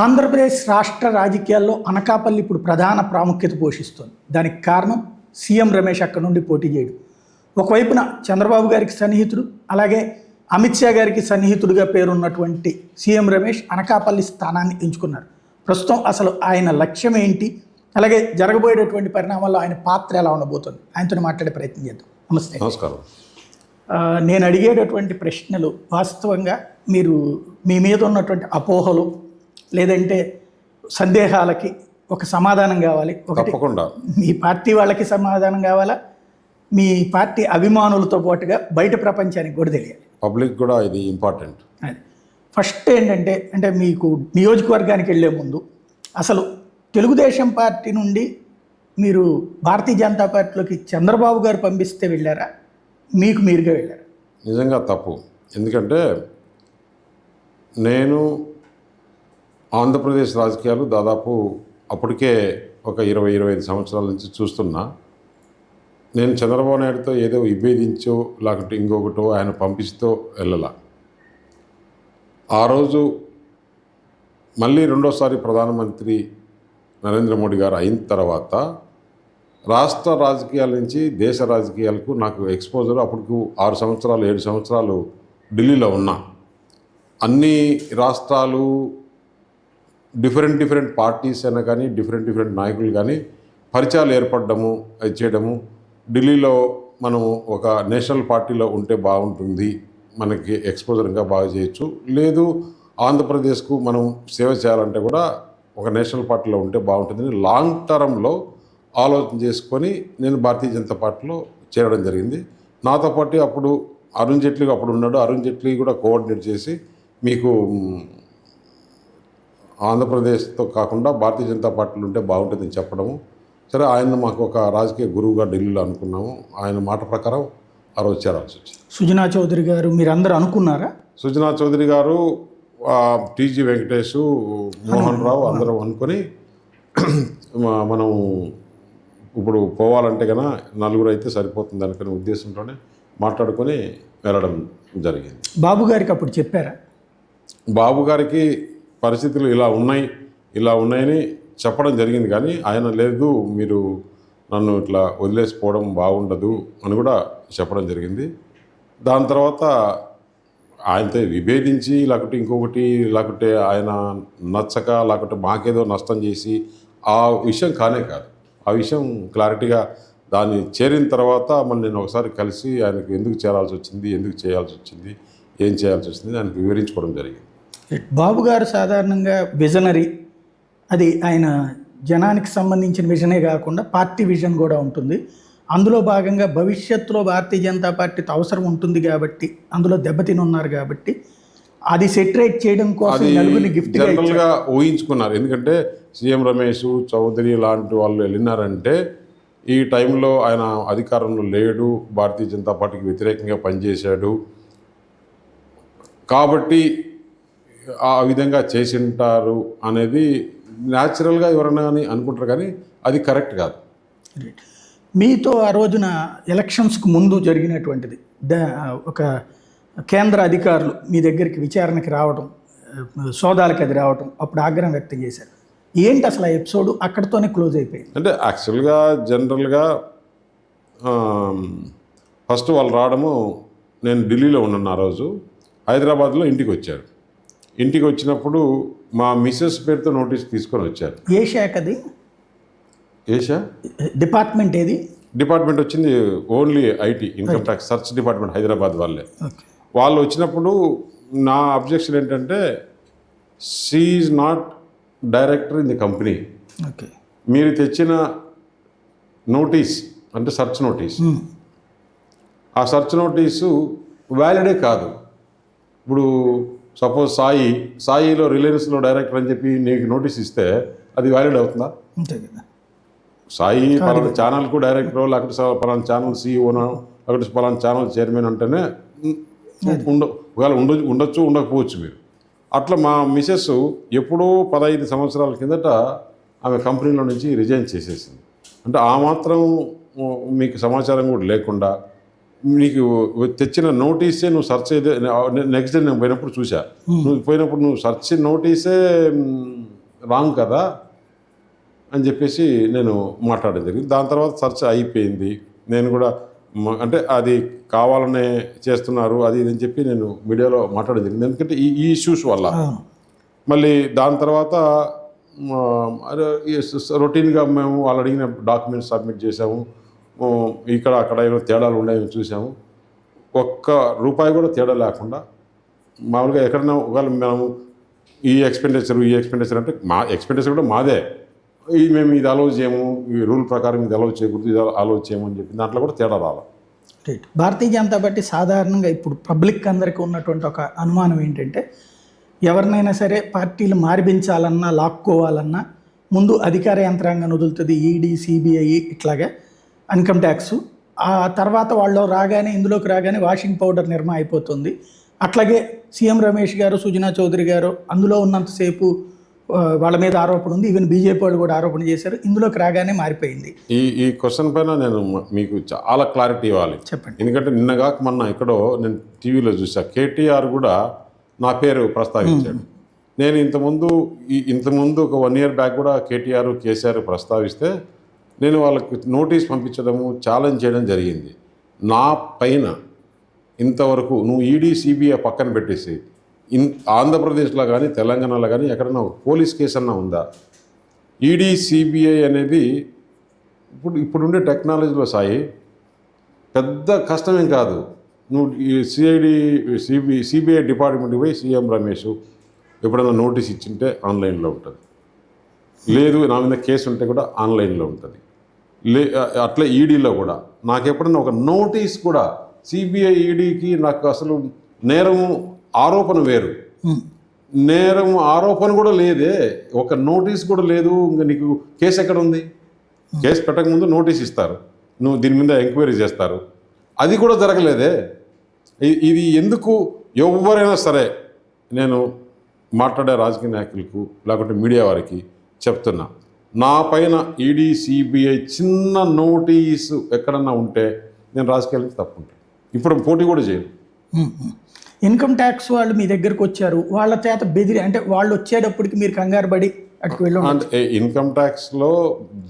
ఆంధ్రప్రదేశ్ రాష్ట్ర రాజకీయాల్లో అనకాపల్లి ఇప్పుడు ప్రధాన ప్రాముఖ్యత పోషిస్తుంది. దానికి కారణం సీఎం రమేష్ అక్కడ నుండి పోటీ చేయడం. ఒకవైపున చంద్రబాబు గారికి సన్నిహితుడు, అలాగే అమిత్ షా గారికి సన్నిహితుడిగా పేరున్నటువంటి సీఎం రమేష్ అనకాపల్లి స్థానాన్ని ఎంచుకున్నారు. ప్రస్తుతం అసలు ఆయన లక్ష్యం ఏంటి, అలాగే జరగబోయేటటువంటి పరిణామాల్లో ఆయన పాత్ర ఎలా ఉండబోతుంది, ఆయనతో మాట్లాడే ప్రయత్నం చేద్దాం. నమస్తే. నమస్కారం. నేను అడిగేటటువంటి ప్రశ్నలు వాస్తవంగా మీరు మీ మీద ఉన్నటువంటి అపోహలు లేదంటే సందేహాలకి ఒక సమాధానం కావాలి. తప్పకుండా మీ పార్టీ వాళ్ళకి సమాధానం కావాలా, మీ పార్టీ అభిమానులతో పాటుగా బయట ప్రపంచానికి కూడా తెలియాలి, పబ్లిక్ కూడా ఇది ఇంపార్టెంట్. అది ఫస్ట్ ఏంటంటే, మీకు నియోజకవర్గానికి వెళ్ళే ముందు అసలు తెలుగుదేశం పార్టీ నుండి మీరు భారతీయ జనతా పార్టీలోకి చంద్రబాబు గారు పంపిస్తే వెళ్ళారా, మీకు మీరుగా వెళ్ళారా? నిజంగా తప్పు. ఎందుకంటే నేను ఆంధ్రప్రదేశ్ రాజకీయాలు దాదాపు అప్పటికే ఒక 20-25 సంవత్సరాల నుంచి చూస్తున్నా. నేను చంద్రబాబు నాయుడుతో ఏదో విభేదించో లేకుంటే ఇంకొకటో ఆయన పంపిస్తూ వెళ్ళాల. ఆ రోజు మళ్ళీ రెండోసారి ప్రధానమంత్రి నరేంద్ర మోడీ గారు అయిన తర్వాత రాష్ట్ర రాజకీయాల నుంచి దేశ రాజకీయాలకు నాకు ఎక్స్పోజర్. అప్పటికి 6 సంవత్సరాలు 7 సంవత్సరాలు ఢిల్లీలో ఉన్నా. అన్ని రాష్ట్రాలు డిఫరెంట్ పార్టీస్ అయినా కానీ డిఫరెంట్ నాయకులు కానీ పరిచయాలు ఏర్పడము, అది చేయడము. ఢిల్లీలో మనం ఒక నేషనల్ పార్టీలో ఉంటే బాగుంటుంది, మనకి ఎక్స్పోజర్ ఇంకా బాగా చేయొచ్చు. లేదు ఆంధ్రప్రదేశ్కు మనం సేవ చేయాలంటే కూడా ఒక నేషనల్ పార్టీలో ఉంటే బాగుంటుందని లాంగ్ టర్మ్లో ఆలోచన చేసుకొని నేను భారతీయ జనతా పార్టీలో చేరడం జరిగింది. నాతో పాటు అప్పుడు అరుణ్ జైట్లీ అప్పుడు ఉన్నాడు. అరుణ్ జైట్లీ కూడా కోఆర్డినేట్ చేసి మీకు ఆంధ్రప్రదేశ్తో కాకుండా భారతీయ జనతా పార్టీలో ఉంటే బాగుంటుందని చెప్పడము. సరే, ఆయన మాకు ఒక రాజకీయ గురువుగా ఢిల్లీలో అనుకున్నాము. ఆయన మాట ప్రకారం ఆ రోజు చేరాల్సి వచ్చింది. సుజనా చౌదరి గారు మీరందరూ అనుకున్నారా? సుజనా చౌదరి గారు, టీజీ వెంకటేష్, మోహన్ రావు అందరం అనుకొని మనం ఇప్పుడు పోవాలంటే కన్నా 4 అయితే సరిపోతుంది అనుకునే ఉద్దేశంతోనే మాట్లాడుకొని వెళ్ళడం జరిగింది. బాబు గారికి అప్పుడు చెప్పారా? బాబు గారికి పరిస్థితులు ఇలా ఉన్నాయని చెప్పడం జరిగింది, కానీ ఆయన లేదు, మీరు నన్ను ఇట్లా వదిలేసిపోవడం బాగుండదు అని కూడా చెప్పడం జరిగింది. దాని తర్వాత ఆయనతో విభేదించి లేకుంటే ఇంకొకటి లేకుంటే ఆయన నచ్చక లేకుంటే మాకేదో నష్టం చేసి ఆ విషయం కానే కాదు. ఆ విషయం క్లారిటీగా దాన్ని చేరిన తర్వాత మళ్ళీ నేను ఒకసారి కలిసి ఆయనకు ఎందుకు చేరాల్సి వచ్చింది, ఎందుకు చేయాల్సి వచ్చింది, ఏం చేయాల్సి వచ్చింది ఆయనకు వివరించుకోవడం జరిగింది. బాబు గారు సాధారణంగా విజనరీ, అది ఆయన జనానికి సంబంధించిన విజనే కాకుండా పార్టీ విజన్ కూడా ఉంటుంది. అందులో భాగంగా భవిష్యత్తులో భారతీయ జనతా పార్టీతో అవసరం ఉంటుంది కాబట్టి అందులో దెబ్బతిని ఉన్నారు కాబట్టి అది సెటరేట్ చేయడం కోసం నలుగురిని గిఫ్ట్ జనరల్గా ఊహించుకున్నారు. ఎందుకంటే సీఎం రమేష్ చౌదరి లాంటి వాళ్ళు వెళ్ళినారంటే ఈ టైంలో ఆయన అధికారంలో లేడు, భారతీయ జనతా పార్టీకి వ్యతిరేకంగా పనిచేశాడు కాబట్టి ఆ విధంగా చేసింటారు అనేది న్యాచురల్గా ఎవరన్నా అని అనుకుంటారు, కానీ అది కరెక్ట్ కాదు. మీతో ఆ రోజున ఎలక్షన్స్కు ముందు జరిగినటువంటిది, ఒక కేంద్ర అధికారులు మీ దగ్గరికి విచారణకి రావడం, సోదాలకి అది రావడం, అప్పుడు ఆగ్రహం వ్యక్తం చేశారు. ఏంటి అసలు ఆ ఎపిసోడ్? అక్కడితోనే క్లోజ్ అయిపోయింది. అంటే యాక్చువల్గా జనరల్గా ఫస్ట్ వాళ్ళు రావడము, నేను ఢిల్లీలో ఉన్నాను ఆ రోజు, హైదరాబాద్లో ఇంటికి వచ్చారు. ఇంటికి వచ్చినప్పుడు మా మిస్సెస్ పేరుతో నోటీస్ తీసుకొని వచ్చారు. ఏ శాఖది? ఏషా డిపార్ట్మెంట్ ఏది? డిపార్ట్మెంట్ వచ్చింది only IT, income tax search department, Hyderabad వాళ్ళే. వాళ్ళు వచ్చినప్పుడు నా అబ్జెక్షన్ ఏంటంటే, she is not director in the company. మీరు తెచ్చిన నోటీస్ అంటే సర్చ్ నోటీస్, ఆ సర్చ్ నోటీసు వ్యాలిడే కాదు. ఇప్పుడు సపోజ్ సాయిలో రిలయన్స్లో డైరెక్టర్ అని చెప్పి నీకు నోటీస్ ఇస్తే అది వ్యాలిడ్ అవుతుందా? అంతే కదా. సాయి పలానా ఛానల్కు డైరెక్టరో లేకపోతే పలానా ఛానల్ సీఈఓనో లేకపోతే పలానా ఛానల్ చైర్మన్ అంటేనే ఒకవేళ ఉండొచ్చు ఉండకపోవచ్చు మీరు. అట్లా మా మిసెస్ ఎప్పుడో 15 సంవత్సరాల కిందట ఆమె కంపెనీలో నుంచి రిజైన్ చేసేసింది. అంటే ఆ మాత్రం మీకు సమాచారం కూడా లేకుండా నీకు తెచ్చిన నోటీసే నువ్వు సెర్చ్ అయితే నెక్స్ట్ డే నేను పోయినప్పుడు చూసా, నువ్వు పోయినప్పుడు నువ్వు సెర్చ్ నోటీసే రాంగ్ కదా అని చెప్పేసి నేను మాట్లాడడం జరిగింది. దాని తర్వాత సెర్చ్ అయిపోయింది. నేను కూడా అంటే అది కావాలనే చేస్తున్నారు అది ఇది అని చెప్పి నేను మీడియాలో మాట్లాడడం జరిగింది. ఎందుకంటే ఈ ఇష్యూస్ వల్ల. మళ్ళీ దాని తర్వాత రొటీన్గా మేము వాళ్ళు అడిగిన డాక్యుమెంట్స్ సబ్మిట్ చేసాము. ఇక్కడ అక్కడ ఏమైనా తేడాలు ఉన్నాయని చూసాము. ఒక్క రూపాయి కూడా తేడా లేకుండా మామూలుగా ఎక్కడైనా ఒకవేళ మనము ఈ ఎక్స్పెండిచర్ అంటే మా ఎక్స్పెండిచర్ కూడా మాదే, మేము ఇది అలౌ చేయము, ఈ రూల్ ప్రకారం ఇది అలౌ చేయకూడదు, ఇది అలౌ చేయము అని చెప్పి దాంట్లో కూడా తేడా రావాలి. రైట్. భారతీయ జనతా పార్టీ సాధారణంగా ఇప్పుడు పబ్లిక్ అందరికీ ఉన్నటువంటి ఒక అనుమానం ఏంటంటే ఎవరినైనా సరే పార్టీలు మారిపించాలన్నా లాక్కోవాలన్నా ముందు అధికార యంత్రాంగం వదులుతుంది, ఈడీ సిబిఐ ఇట్లాగే ఇన్కమ్ ట్యాక్స్. ఆ తర్వాత వాళ్ళు రాగానే ఇందులోకి రాగానే వాషింగ్ పౌడర్ నిర్మా అయిపోతుంది. అట్లాగే సీఎం రమేష్ గారు సుజనా చౌదరి గారు అందులో ఉన్నంతసేపు వాళ్ళ మీద ఆరోపణ ఉంది. ఈవెన్ బీజేపీ వాళ్ళు కూడా ఆరోపణ చేశారు. ఇందులోకి రాగానే మారిపోయింది. ఈ క్వశ్చన్ పైన నేను మీకు చాలా క్లారిటీ ఇవ్వాలి. చెప్పండి. ఎందుకంటే నిన్నగాక మొన్న ఎక్కడో నేను టీవీలో చూసా, కేటీఆర్ కూడా నా పేరు ప్రస్తావించాడు. నేను ఇంతకుముందు ఒక 1 year బ్యాక్ కూడా కేటీఆర్ కేసీఆర్ ప్రస్తావిస్తే నేను వాళ్ళకి నోటీస్ పంపించడము ఛాలెంజ్ చేయడం జరిగింది. నా పైన ఇంతవరకు నువ్వు ఈడీ సిబిఐ పక్కన పెట్టేసి ఆంధ్రప్రదేశ్లో కానీ తెలంగాణలో కానీ ఎక్కడైనా పోలీస్ కేసు అన్నా ఉందా? ఈడీ సిబిఐ అనేది ఇప్పుడుండే టెక్నాలజీలో సాయి పెద్ద కష్టమేం కాదు. నువ్వు ఈ సిబిఐ డిపార్ట్మెంట్కి పోయి సీఎం రమేష్ ఎప్పుడైనా నోటీస్ ఇచ్చింటే ఆన్లైన్లో ఉంటుంది, లేదు నా మీద కేసు ఉంటే కూడా ఆన్లైన్లో ఉంటుంది. అట్లా ఈడీలో కూడా నాకు ఎప్పుడైనా ఒక నోటీస్ కూడా సిబిఐ ఈడీకి నాకు అసలు నేరము ఆరోపణ వేరు, నేరం ఆరోపణ కూడా లేదే, ఒక నోటీస్ కూడా లేదు. ఇంకా నీకు కేసు ఎక్కడ ఉంది? కేసు పెట్టకముందు నోటీస్ ఇస్తారు, నువ్వు దీని మీద ఎంక్వైరీ చేస్తారు, అది కూడా జరగలేదే. ఇది ఎందుకు? ఎవరైనా సరే నేను మాట్లాడే రాజకీయ నాయకులకు లేకుంటే మీడియా వారికి చెప్తున్నా, నా పైన ఈడీ సిబిఐ చిన్న నోటీసు ఎక్కడన్నా ఉంటే నేను రాజకీయాలకి తప్పుంటాను. ఇప్పుడు పోటీ కూడా చేయను. ఇన్కమ్ ట్యాక్స్ వాళ్ళు మీ దగ్గరకు వచ్చారు, వాళ్ళ చేత బెదిరి అంటే వాళ్ళు వచ్చేటప్పటికి మీరు కంగారు పడి అటుకు వెళ్ళి అంటే ఇన్కమ్ ట్యాక్స్లో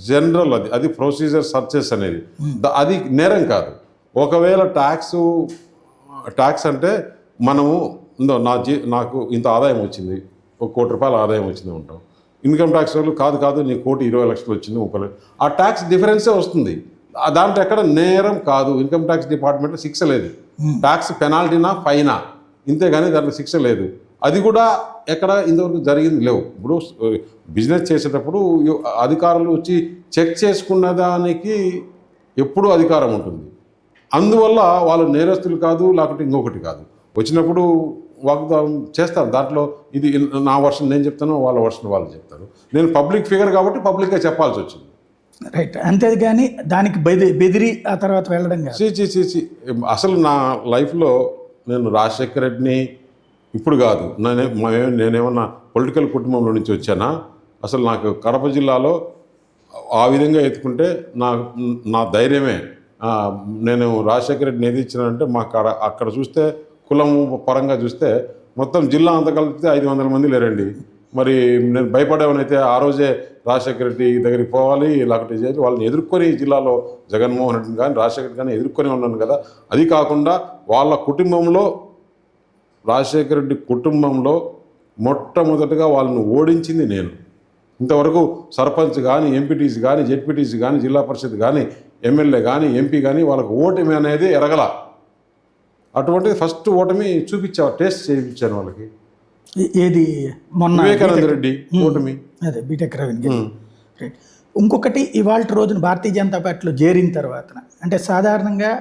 జనరల్ అది ప్రొసీజర్ సర్చెస్ అనేది అది నేరం కాదు. ఒకవేళ ట్యాక్స్ అంటే మనము నాకు ఇంత ఆదాయం వచ్చింది, ఒక ₹1 కోటి ఆదాయం వచ్చింది ఉంటాం. ఇన్కమ్ ట్యాక్స్ వాళ్ళు కాదు నీకు 1,20,00,000 వచ్చింది, 30,00,000 ఆ ట్యాక్స్ డిఫరెన్సే వస్తుంది. దాంట్లో ఎక్కడ నేరం కాదు. ఇన్కమ్ ట్యాక్స్ డిపార్ట్మెంట్లో శిక్ష లేదు, ట్యాక్స్ పెనాల్టీనా ఫైనా, ఇంతేగాని దాంట్లో శిక్ష లేదు. అది కూడా ఎక్కడ ఇంతవరకు జరిగింది లేవు. ఇప్పుడు బిజినెస్ చేసేటప్పుడు అధికారులు వచ్చి చెక్ చేసుకున్న దానికి ఎప్పుడూ అధికారం ఉంటుంది. అందువల్ల వాళ్ళు నేరస్తులు కాదు, లేకపోతే ఇంకొకటి కాదు. వచ్చినప్పుడు వాగ్దానం చేస్తాను. దాంట్లో ఇది నా వర్షన్ నేను చెప్తాను, వాళ్ళ వర్షన్ వాళ్ళు చెప్తారు. నేను పబ్లిక్ ఫిగర్ కాబట్టి పబ్లిక్గా చెప్పాల్సి వచ్చింది. రైట్. అంతేగాని దానికి బెదిరి ఆ తర్వాత వెళ్ళడం కాదు. అసలు నా లైఫ్లో నేను రాజశేఖర రెడ్డిని ఇప్పుడు కాదు, నేనేమన్నా పొలిటికల్ కుటుంబంలో నుంచి వచ్చానా? అసలు నాకు కడప జిల్లాలో ఆ విధంగా ఎత్తుకుంటే నా ధైర్యమే. నేను రాజశేఖర రెడ్డిని ఏది ఇచ్చినానంటే అక్కడ చూస్తే కులం పరంగా చూస్తే మొత్తం జిల్లా అంతా కలిపితే 500 మంది లేరండి. మరి నేను భయపడేవనైతే ఆ రోజే రాజశేఖర రెడ్డి దగ్గరికి పోవాలి, లేకపోతే చేయాలి. వాళ్ళని ఎదుర్కొని జిల్లాలో జగన్మోహన్ రెడ్డిని కానీ రాజశేఖర రెడ్డి కానీ ఎదుర్కొని ఉన్నాను కదా. అది కాకుండా వాళ్ళ కుటుంబంలో రాజశేఖర రెడ్డి కుటుంబంలో మొట్టమొదటిగా వాళ్ళని ఓడించింది నేను. ఇంతవరకు సర్పంచ్ కానీ ఎంపీటీసీ కానీ జెడ్పీటీసీ కానీ జిల్లా పరిషత్ కానీ ఎమ్మెల్యే కానీ ఎంపీ కానీ వాళ్ళకు ఓటమి అనేది ఎరగల. అటువంటిది ఫస్ట్ ఓటమి టేస్ట్ చేయించాను వాళ్ళకి. ఏది మొన్న వివేకానంద రెడ్డి ఓటమి, అదే బీటెక్ రవీంద్ర. రైట్. ఇంకొకటి ఇవాళ రోజున భారతీయ జనతా పార్టీలో చేరిన తర్వాత అంటే సాధారణంగా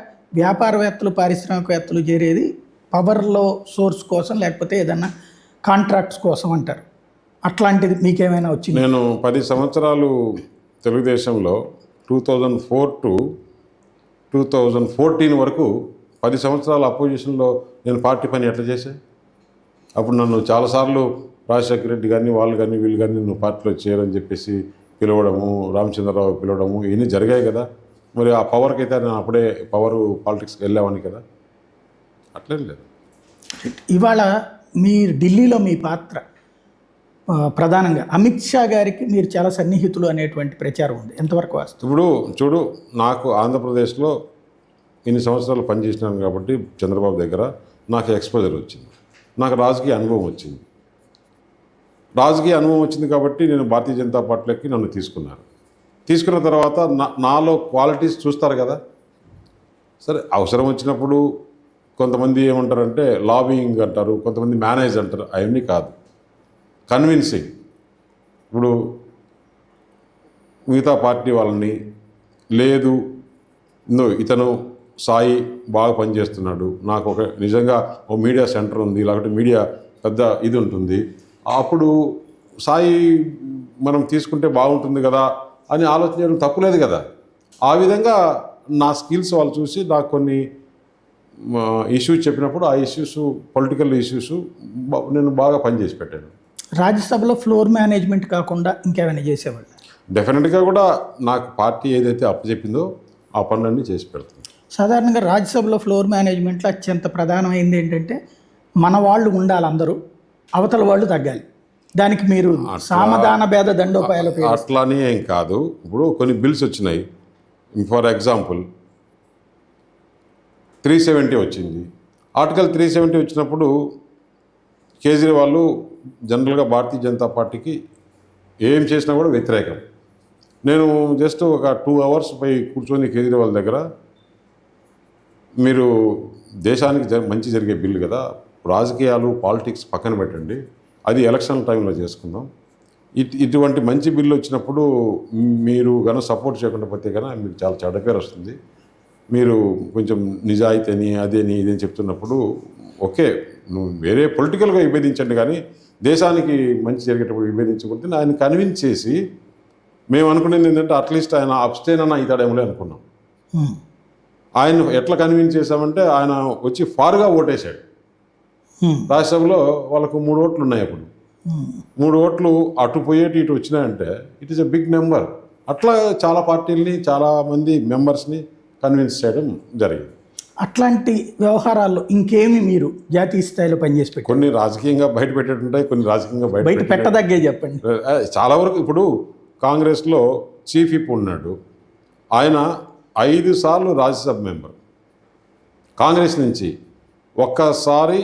వ్యాపారవేత్తలు పారిశ్రామికవేత్తలు చేరేది పవర్లో సోర్స్ కోసం లేకపోతే ఏదన్నా కాంట్రాక్ట్స్ కోసం అంటారు. అట్లాంటిది మీకేమైనా వచ్చింది? నేను 10 సంవత్సరాలు తెలుగుదేశంలో 2004 to 2014 వరకు 10 సంవత్సరాల అపోజిషన్లో నేను పార్టీ పని ఎట్లా చేశాను? అప్పుడు నన్ను చాలాసార్లు రాజశేఖర రెడ్డి కానీ వాళ్ళు కానీ వీళ్ళు కానీ నువ్వు పార్టీలో చేరని చెప్పేసి పిలవడము, రామచంద్రరావు పిలవడము ఇవన్నీ జరిగాయి కదా. మరి ఆ పవర్కి అయితే నేను అప్పుడే పవర్ పాలిటిక్స్కి వెళ్ళామని కదా, అట్లేం లేదు. ఇవాళ మీ ఢిల్లీలో మీ పాత్ర ప్రధానంగా అమిత్ షా గారికి మీరు చాలా సన్నిహితులు అనేటువంటి ప్రచారం ఉంది, ఎంతవరకు వాస్తవం? ఇప్పుడు చూడు, నాకు ఆంధ్రప్రదేశ్లో ఇన్ని సంవత్సరాలు పనిచేసినాను కాబట్టి చంద్రబాబు దగ్గర నాకు ఎక్స్పోజర్ వచ్చింది, నాకు రాజకీయ అనుభవం వచ్చింది. రాజకీయ అనుభవం వచ్చింది కాబట్టి నేను భారతీయ జనతా పార్టీలోకి నన్ను తీసుకున్నారు. తీసుకున్న తర్వాత నాలో క్వాలిటీస్ చూస్తారు కదా. సరే, అవసరం వచ్చినప్పుడు కొంతమంది ఏమంటారంటే లాబింగ్ అంటారు, కొంతమంది మేనేజ్ అంటారు. అవన్నీ కాదు, కన్విన్సింగ్. ఇప్పుడు మిగతా పార్టీ వాళ్ళని లేదు, ఇతను సాయి బాగా పనిచేస్తున్నాడు, నాకు ఒక నిజంగా ఓ మీడియా సెంటర్ ఉంది, లేకపోతే మీడియా పెద్ద ఇది ఉంటుంది, అప్పుడు సాయి మనం తీసుకుంటే బాగుంటుంది కదా అని ఆలోచన చేయడం తప్పులేదు కదా. ఆ విధంగా నా స్కిల్స్ వాళ్ళు చూసి నాకు కొన్ని ఇష్యూస్ చెప్పినప్పుడు ఆ ఇష్యూస్, పొలిటికల్ ఇష్యూస్ నేను బాగా పనిచేసి పెట్టాను. రాజ్యసభలో ఫ్లోర్ మేనేజ్మెంట్ కాకుండా ఇంకేమైనా చేసేవాళ్ళు? డెఫినెట్గా కూడా నాకు పార్టీ ఏదైతే అప్పచెప్పిందో ఆ పనులన్నీ చేసి పెడుతుంది. సాధారణంగా రాజ్యసభలో ఫ్లోర్ మేనేజ్మెంట్లో అత్యంత ప్రధానమైంది ఏంటంటే మన వాళ్ళు ఉండాలి, అందరూ అవతల వాళ్ళు తగ్గాలి. దానికి మీరు సామధాన భేద దండోపాయాలు అట్లానే ఏం కాదు. ఇప్పుడు కొన్ని బిల్స్ వచ్చినాయి, ఫర్ ఎగ్జాంపుల్ 370 వచ్చింది. ఆర్టికల్ 370 వచ్చినప్పుడు కేజ్రీవాల్ జనరల్గా భారతీయ జనతా పార్టీకి ఏం చేసినా కూడా వ్యతిరేకం. నేను జస్ట్ ఒక 2 అవర్స్ పోయి కూర్చొని కేజ్రీవాల్ దగ్గర, మీరు దేశానికి మంచి జరిగే బిల్లు కదా, రాజకీయాలు పాలిటిక్స్ పక్కన పెట్టండి, అది ఎలక్షన్ టైంలో చేసుకుందాం, ఇటువంటి మంచి బిల్లు వచ్చినప్పుడు మీరు కనుక సపోర్ట్ చేయకుండా పోతే కనుక మీకు చాలా చెడ్డ పేరు వస్తుంది, మీరు కొంచెం నిజాయితీ అని అదేని ఇదని చెప్తున్నప్పుడు ఓకే, నువ్వు వేరే పొలిటికల్గా విభేదించండి కానీ దేశానికి మంచి జరిగేటప్పుడు విభేదించకుంటే ఆయన కన్విన్స్ చేసి, మేము అనుకునేది ఏంటంటే అట్లీస్ట్ ఆయన అబ్స్టైన్ అన్న ఇతాడేమో అనుకున్నాం. ఆయన ఎట్లా కన్విన్స్ చేశామంటే ఆయన వచ్చి ఫారుగా ఓటేశాడు. రాజ్యసభలో వాళ్ళకు 3 ఓట్లు ఉన్నాయి. అప్పుడు 3 ఓట్లు అటు పోయేటి ఇటు వచ్చినాయంటే it is a big number. అట్లా చాలా పార్టీలని, చాలామంది మెంబర్స్ని కన్విన్స్ చేయడం జరిగింది. అట్లాంటి వ్యవహారాల్లో ఇంకేమి మీరు జాతీయ స్థాయిలో పనిచేసి పెట్టారు? కొన్ని రాజకీయంగా బయట పెట్టేటుంటాయి, కొన్ని రాజకీయంగా బయట పెట్టదగ్గే చెప్పండి. చాలా వరకు ఇప్పుడు కాంగ్రెస్లో చీఫ్ విప్ ఉన్నాడు, ఆయన 5 సార్లు రాజ్యసభ మెంబర్, కాంగ్రెస్ నుంచి ఒక్కసారి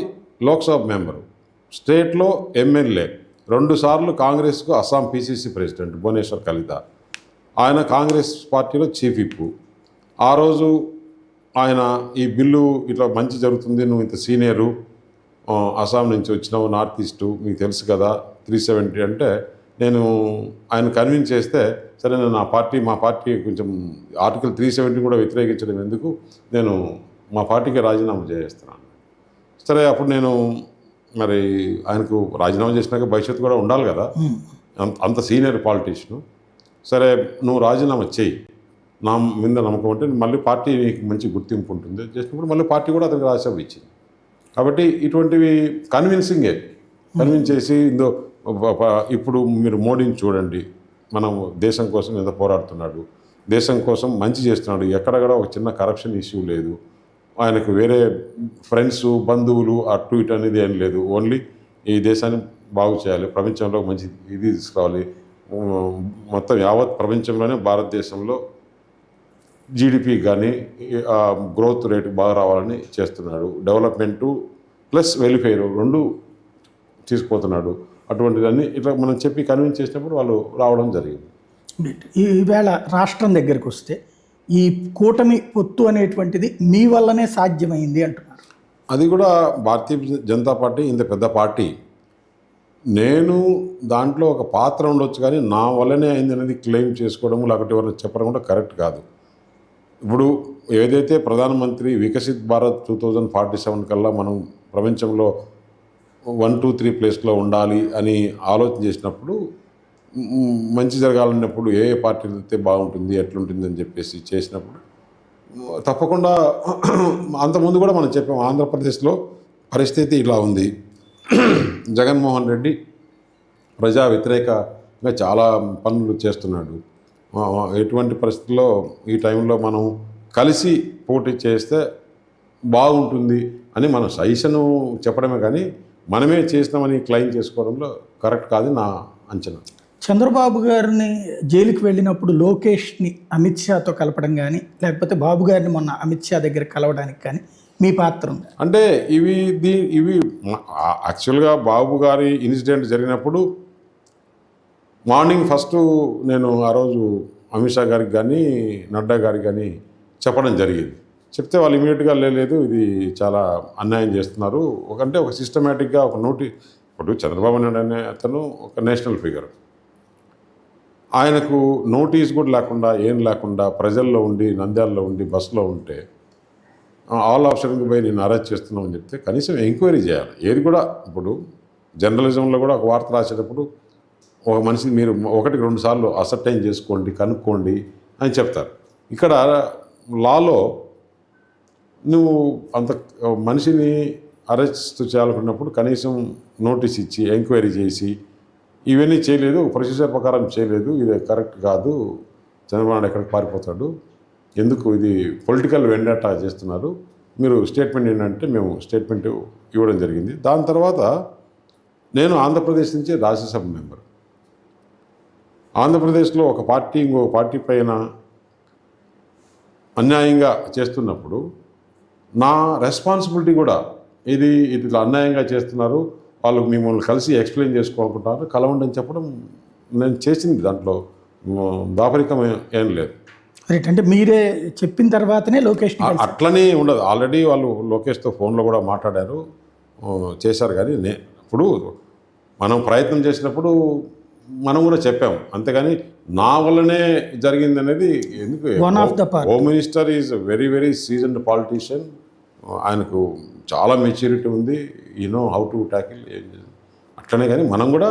లోక్సభ మెంబరు, స్టేట్లో ఎమ్మెల్యే, 2 సార్లు కాంగ్రెస్కు అస్సాం పిసిసి ప్రెసిడెంట్ భువనేశ్వర్ కలిత. ఆయన కాంగ్రెస్ పార్టీలో చీఫ్ విప్. ఆ రోజు ఆయన ఈ బిల్లు ఇట్లా మంచి జరుగుతుంది, నువ్వు ఇంత సీనియరు, అస్సాం నుంచి వచ్చినావు, నార్త్ ఈస్టు మీకు తెలుసు కదా 370 అంటే, నేను ఆయన కన్విన్స్ చేస్తే సరే నేను మా పార్టీ కొంచెం ఆర్టికల్ 370 కూడా వ్యతిరేకించడం ఎందుకు, నేను మా పార్టీకి రాజీనామా చేస్తున్నాను. సరే, అప్పుడు నేను మరి ఆయనకు రాజీనామా చేసినాక భవిష్యత్తు కూడా ఉండాలి కదా, అంత సీనియర్ పాలిటీషియను. సరే, నువ్వు రాజీనామా చేయి, నా మీద నమ్మకం అంటే మళ్ళీ పార్టీ నీకు మంచి గుర్తింపు ఉంటుంది చేసినప్పుడు మళ్ళీ పార్టీ కూడా అతనికి రాజ్యసభ ఇచ్చింది. కాబట్టి ఇటువంటివి కన్విన్సింగే, కన్విన్స్ చేసి ఇప్పుడు మీరు మోడీని చూడండి, మనం దేశం కోసం ఎంత పోరాడుతున్నాడు, దేశం కోసం మంచి చేస్తున్నాడు, ఎక్కడ కూడా ఒక చిన్న కరప్షన్ ఇష్యూ లేదు, ఆయనకు వేరే ఫ్రెండ్స్ బంధువులు అటు ఇటు అనేది ఏం లేదు, ఓన్లీ ఈ దేశాన్ని బాగు చేయాలి, ప్రపంచంలో మంచి ఇది తీసుకురావాలి, మొత్తం యావత్ ప్రపంచంలోనే భారతదేశంలో జీడిపి కానీ గ్రోత్ రేటు బాగా రావాలని చేస్తున్నాడు, డెవలప్మెంటు ప్లస్ వెల్ఫేర్ 2 తీసుకుపోతున్నాడు. అటువంటివన్నీ ఇట్లా మనం చెప్పి కన్విన్స్ చేసినప్పుడు వాళ్ళు రావడం జరిగింది. ఈవేళ రాష్ట్రం దగ్గరికి వస్తే ఈ కూటమి పొత్తు అనేటువంటిది మీ వల్లనే సాధ్యమైంది అంటున్నారు. అది కూడా భారతీయ జనతా పార్టీ ఇంత పెద్ద పార్టీ, నేను దాంట్లో ఒక పాత్ర ఉండొచ్చు కానీ నా వల్లనే అయింది అనేది క్లెయిమ్ చేసుకోవడం లేకపోతే ఎవరైనా చెప్పడం కూడా కరెక్ట్ కాదు. ఇప్పుడు ఏదైతే ప్రధానమంత్రి వికసిత్ భారత్ 2047 కల్లా మనం ప్రపంచంలో 1, 2, 3 ప్లేస్లో ఉండాలి అని ఆలోచన చేసినప్పుడు, మంచి జరగాలన్నప్పుడు ఏ పార్టీలు అయితే బాగుంటుంది ఎట్లుంటుంది అని చెప్పేసి చేసినప్పుడు తప్పకుండా అంతకుముందు కూడా మనం చెప్పాం, ఆంధ్రప్రదేశ్లో పరిస్థితి ఇలా ఉంది, జగన్మోహన్ రెడ్డి ప్రజా వ్యతిరేకంగా చాలా పనులు చేస్తున్నాడు, ఎటువంటి పరిస్థితుల్లో ఈ టైంలో మనం కలిసి పోటీ చేస్తే బాగుంటుంది అని మనం సజెషను చెప్పడమే కానీ మనమే చేసినామని క్లెయిమ్ చేసుకోవడంలో కరెక్ట్ కాదు నా అంచనా. చంద్రబాబు గారిని జైలుకి వెళ్ళినప్పుడు లోకేష్ని అమిత్ షాతో కలపడం కానీ, లేకపోతే బాబు గారిని మొన్న అమిత్ షా దగ్గర కలవడానికి కానీ మీ పాత్ర ఉంది? అంటే ఇవి యాక్చువల్గా బాబు గారి ఇన్సిడెంట్ జరిగినప్పుడు మార్నింగ్ ఫస్ట్ నేను ఆ రోజు అమిత్ షా గారికి కానీ నడ్డా గారికి కానీ చెప్పడం జరిగింది. చెప్తే వాళ్ళు ఇమీడియట్గా లేదు ఇది చాలా అన్యాయం చేస్తున్నారు, ఒక సిస్టమేటిక్గా ఒక ఇప్పుడు చంద్రబాబు నాయుడు అనే అతను ఒక నేషనల్ ఫిగర్, ఆయనకు నోటీస్ కూడా లేకుండా ఏం లేకుండా ప్రజల్లో ఉండి నంద్యాలలో ఉండి బస్సులో ఉంటే ఆల్ ఆప్షన్కి పోయి నేను అరెస్ట్ చేస్తున్నామని చెప్తే కనీసం ఎంక్వైరీ చేయాలి. ఏది కూడా ఇప్పుడు జర్నలిజంలో కూడా ఒక వార్త రాసేటప్పుడు ఒక మనిషిని మీరు 1-2 సార్లు అసర్టైన్ చేసుకోండి, కనుక్కోండి అని చెప్తారు. ఇక్కడ లాలో నువ్వు అంత మనిషిని అరెస్ట్ చేయాలనుకున్నప్పుడు కనీసం నోటీస్ ఇచ్చి ఎంక్వైరీ చేసి ఇవన్నీ చేయలేదు, ప్రొసీజర్ ప్రకారం చేయలేదు, ఇది కరెక్ట్ కాదు, చంద్రబాబు నాయుడు ఎక్కడికి పారిపోతాడు, ఎందుకు ఇది పొలిటికల్ వెండేటా చేస్తున్నారు, మీరు స్టేట్మెంట్ ఏంటంటే మేము స్టేట్మెంట్ ఇవ్వడం జరిగింది. దాని తర్వాత నేను ఆంధ్రప్రదేశ్ నుంచి రాజ్యసభ మెంబర్. ఆంధ్రప్రదేశ్లో ఒక పార్టీ ఇంకో పార్టీ పైన అన్యాయంగా చేస్తున్నప్పుడు నా రెస్పాన్సిబిలిటీ కూడా ఇట్లా అన్యాయంగా చేస్తున్నారు, వాళ్ళు మిమ్మల్ని కలిసి ఎక్స్ప్లెయిన్ చేసుకోవాలనుకుంటారు, కలవండి అని చెప్పడం నేను చేసింది, దాంట్లో దాపరికం ఏం లేదు. రైట్, అంటే మీరే చెప్పిన తర్వాతనే లోకేష్ అట్లనే ఉండదు. ఆల్రెడీ వాళ్ళు లోకేష్తో ఫోన్లో కూడా మాట్లాడారు, చేశారు. కానీ ఇప్పుడు మనం ప్రయత్నం చేసినప్పుడు మనం కూడా చెప్పాము, అంతేగాని నా వల్లనే జరిగింది అనేది ఎందుకు. Home minister is very very seasoned politician, ఆయనకు చాలా మెచ్యూరిటీ ఉంది, నో హౌ టు ట్యాకిల్. అట్లనే కానీ మనం కూడా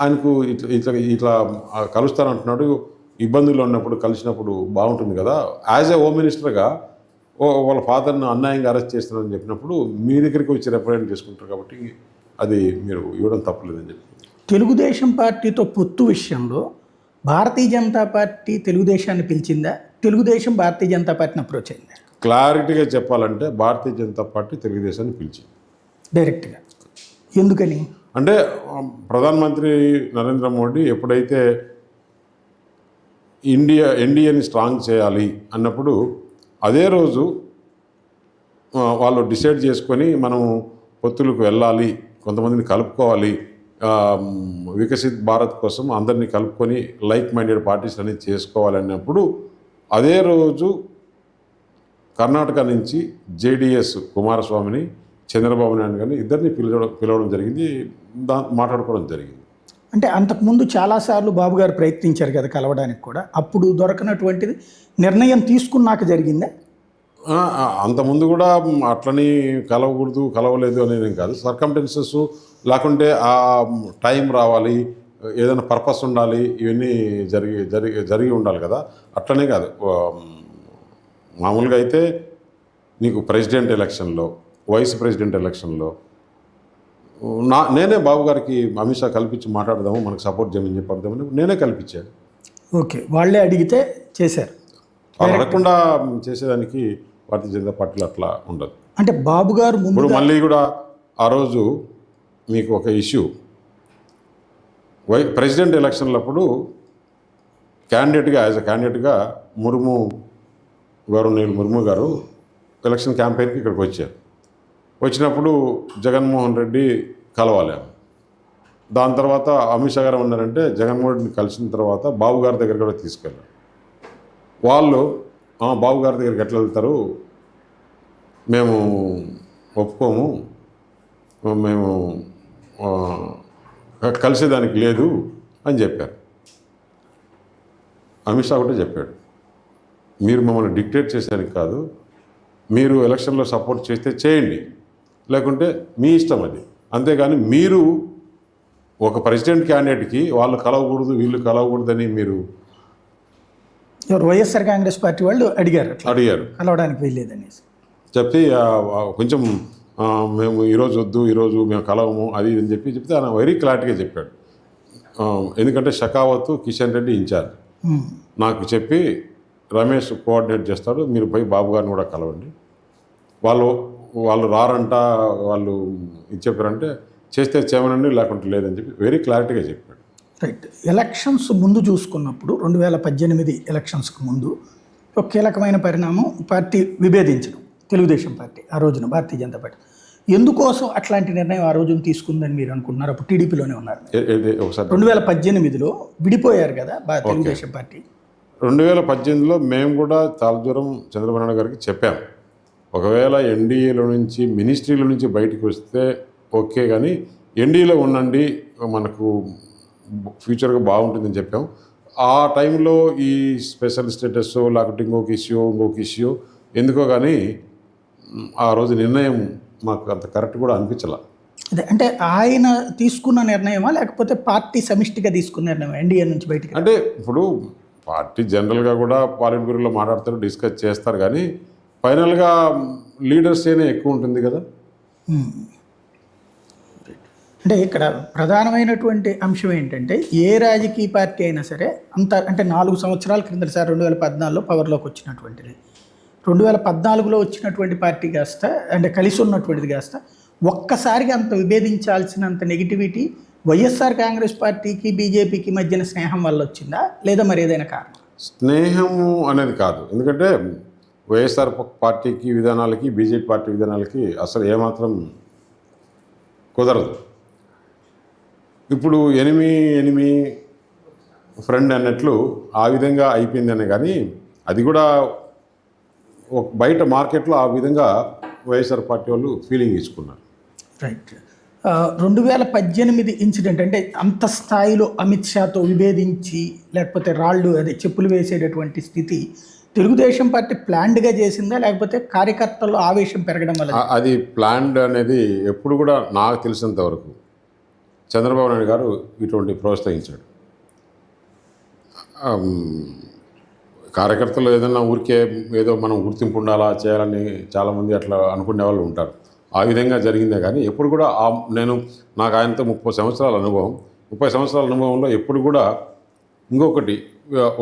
ఆయనకు ఇట్లా కలుస్తానంటున్నాడు, ఇబ్బందులు ఉన్నప్పుడు కలిసినప్పుడు బాగుంటుంది కదా. యాజ్ ఏ హోమ్ మినిస్టర్గా వాళ్ళ ఫాదర్ను అన్యాయంగా అరెస్ట్ చేస్తున్నారని చెప్పినప్పుడు మీ దగ్గరికి వచ్చి రిప్రజెంట్ చేసుకుంటారు కాబట్టి అది మీరు ఇవ్వడం తప్పలేదని చెప్పి. తెలుగుదేశం పార్టీతో పొత్తు విషయంలో భారతీయ జనతా పార్టీ తెలుగుదేశాన్ని పిలిచిందా, తెలుగుదేశం భారతీయ జనతా పార్టీని అప్రోచ్ అయిందా? క్లారిటీగా చెప్పాలంటే భారతీయ జనతా పార్టీ తెలుగుదేశాన్ని పిలిచింది డైరెక్ట్గా. ఎందుకని అంటే ప్రధానమంత్రి నరేంద్ర మోడీ ఎప్పుడైతే ఎన్డీఏని స్ట్రాంగ్ చేయాలి అన్నప్పుడు అదే రోజు వాళ్ళు డిసైడ్ చేసుకొని మనం పొత్తులకు వెళ్ళాలి, కొంతమందిని కలుపుకోవాలి, వికసిత్ భారత్ కోసం అందరినీ కలుపుకొని లైక్ మైండెడ్ పార్టీస్ అనేది చేసుకోవాలి అన్నప్పుడు అదే రోజు కర్ణాటక నుంచి జేడీఎస్ కుమారస్వామిని, చంద్రబాబు నాయుడు గారిని ఇద్దరిని పిలవడం జరిగింది, మాట్లాడుకోవడం జరిగింది. అంటే అంతకుముందు చాలాసార్లు బాబు గారు ప్రయత్నించారు కదా కలవడానికి కూడా, అప్పుడు దొరకనటువంటిది నిర్ణయం తీసుకున్నాక జరిగిందా? అంతకుముందు కూడా అట్లని కలవలేదు అనేది కాదు, సర్కమ్టెన్సెస్ లేకుంటే ఆ టైం రావాలి, ఏదైనా పర్పస్ ఉండాలి, ఇవన్నీ జరిగి ఉండాలి కదా. అట్లనే కాదు, మామూలుగా అయితే నీకు ప్రెసిడెంట్ ఎలక్షన్లో, వైస్ ప్రెసిడెంట్ ఎలక్షన్లో నేనే బాబు గారికి అమిత్ షా కల్పించి మాట్లాడదాము, మనకు సపోర్ట్ చేయమని చెప్పడదామని నేనే కల్పించాను. ఓకే, వాళ్ళే అడిగితే చేశారు. వాళ్ళు అడగకుండా చేసేదానికి భారతీయ జనతా పార్టీలో అట్లా ఉండదు. అంటే బాబు గారు ఇప్పుడు మళ్ళీ కూడా ఆ రోజు మీకు ఒక ఇష్యూ, ప్రెసిడెంట్ ఎలక్షన్లప్పుడు యాజ్ అ క్యాండిడేట్గా గవర్నర్ ముర్ము గారు ఎలక్షన్ క్యాంపెయిన్కి ఇక్కడికి వచ్చారు. వచ్చినప్పుడు జగన్మోహన్ రెడ్డి కలవాలి. దాని తర్వాత అమిత్ షా గారు ఉన్నారంటే జగన్మోహన్ రెడ్డిని కలిసిన తర్వాత బాబు గారి దగ్గర కూడా తీసుకెళ్ళారు. వాళ్ళు బాబు గారి దగ్గరికి ఎట్లా వెళ్తారు, మేము ఒప్పుకోము, మేము కలిసేదానికి లేదు అని చెప్పారు. అమిత్ షా ఒకటే చెప్పాడు, మీరు మమ్మల్ని డిక్టేట్ చేసేదానికి కాదు, మీరు ఎలక్షన్లో సపోర్ట్ చేస్తే చేయండి, లేకుంటే మీ ఇష్టం అది, అంతేగాని మీరు ఒక ప్రెసిడెంట్ క్యాండిడేట్కి వాళ్ళు కలవకూడదు వీళ్ళు కలవకూడదని మీరు వైఎస్ఆర్ కాంగ్రెస్ పార్టీ వాళ్ళు అడిగారు కలవడానికి వెళ్ళేదనేసి చెప్తే కొంచెం మేము ఈరోజు వద్దు, ఈరోజు మేము కలవము అది అని చెప్తే ఆయన వెరీ క్లారిటీగా చెప్పాడు. ఎందుకంటే షకావత్ కిషన్ రెడ్డి ఇన్ఛార్జ్ నాకు చెప్పి రమేష్ కోఆర్డినేట్ చేస్తాడు, మీరు పోయి బాబు గారిని కూడా కలవండి, వాళ్ళు రారంట, వాళ్ళు ఇది చెప్పారంటే చేస్తే చేయమనండి లేకుంటే లేదని చెప్పి వెరీ క్లారిటీగా చెప్పాడు. రైట్. ఎలక్షన్స్ ముందు చూసుకున్నప్పుడు 2018 ఎలక్షన్స్కి ముందు ఒక కీలకమైన పరిణామం పార్టీ విభేదించడం, తెలుగుదేశం పార్టీ ఆ రోజున భారతీయ జనతా పార్టీ ఎందుకోసం అట్లాంటి నిర్ణయం ఆ రోజున తీసుకుందని మీరు అనుకుంటున్నారు? అప్పుడు టీడీపీలోనే ఉన్నారు. ఒకసారి 2018లో విడిపోయారు కదా తెలుగుదేశం పార్టీ. 2018లో మేము కూడా చాలా దూరం చంద్రబాబు నాయుడు గారికి చెప్పాము, ఒకవేళ ఎన్డీఏలో నుంచి మినిస్ట్రీల నుంచి బయటకు వస్తే ఓకే, కానీ ఎన్డీఏలో ఉండండి మనకు ఫ్యూచర్గా బాగుంటుందని చెప్పాం. ఆ టైంలో ఈ స్పెషల్ స్టేటస్ లేకపోతే ఇంకొక ఇష్యూ ఎందుకో కానీ ఆ రోజు నిర్ణయం మాకు అంత కరెక్ట్ కూడా అనిపించాల. అదే అంటే ఆయన తీసుకున్న నిర్ణయమా లేకపోతే పార్టీ సమిష్టిగా తీసుకున్న నిర్ణయం ఎన్డీఏ నుంచి బయటికి? అంటే ఇప్పుడు పార్టీ జనరల్గా కూడా పాలిట్ బ్యూరోలో మాట్లాడతారు, డిస్కస్ చేస్తారు, కానీ ఫైనల్గా లీడర్స్ ఏనే ఎక్కువ ఉంటుంది కదా. అంటే ఇక్కడ ప్రధానమైనటువంటి అంశం ఏంటంటే ఏ రాజకీయ పార్టీ అయినా సరే అంటే 4 సంవత్సరాల క్రిందసారి 2014లో పవర్లోకి వచ్చినటువంటిది, 2014లో వచ్చినటువంటి పార్టీ కాస్త అంటే కలిసి ఉన్నటువంటిది కాస్త ఒక్కసారిగా అంత విభేదించాల్సినంత నెగిటివిటీ వైఎస్ఆర్ కాంగ్రెస్ పార్టీకి బీజేపీకి మధ్యన స్నేహం వల్ల వచ్చిందా లేదా మరి ఏదైనా కారణం? స్నేహము అనేది కాదు, ఎందుకంటే వైఎస్ఆర్ పార్టీకి విధానాలకి బీజేపీ పార్టీ విధానాలకి అసలు ఏమాత్రం కుదరదు. ఇప్పుడు ఎనిమి ఫ్రెండ్ అన్నట్లు ఆ విధంగా అయిపోయిందనే, కానీ అది కూడా బయట మార్కెట్లో ఆ విధంగా వైఎస్ఆర్ పార్టీ వాళ్ళు ఫీలింగ్ ఇచ్చుకున్నారు. రైట్. 2018 ఇన్సిడెంట్ అంటే అంత స్థాయిలో అమిత్ షాతో విభేదించి లేకపోతే చెప్పులు వేసేటటువంటి స్థితి తెలుగుదేశం పార్టీ ప్లాన్డ్గా చేసిందా లేకపోతే కార్యకర్తల్లో ఆవేశం పెరగడం వల్ల? అది ప్లాన్డ్ అనేది ఎప్పుడు కూడా నాకు తెలిసినంత వరకు చంద్రబాబు నాయుడు గారు ఇటువంటి ప్రోత్సహించాడు. కార్యకర్తలు ఏదైనా ఊరికే ఏదో మనం గుర్తింపు ఉండాలా చేయాలని చాలామంది అట్లా అనుకునే వాళ్ళు ఉంటారు, ఆ విధంగా జరిగిందే. కానీ ఎప్పుడు కూడా నాకు ఆయనతో 30 సంవత్సరాల అనుభవం, 30 సంవత్సరాల అనుభవంలో ఎప్పుడు కూడా ఇంకొకటి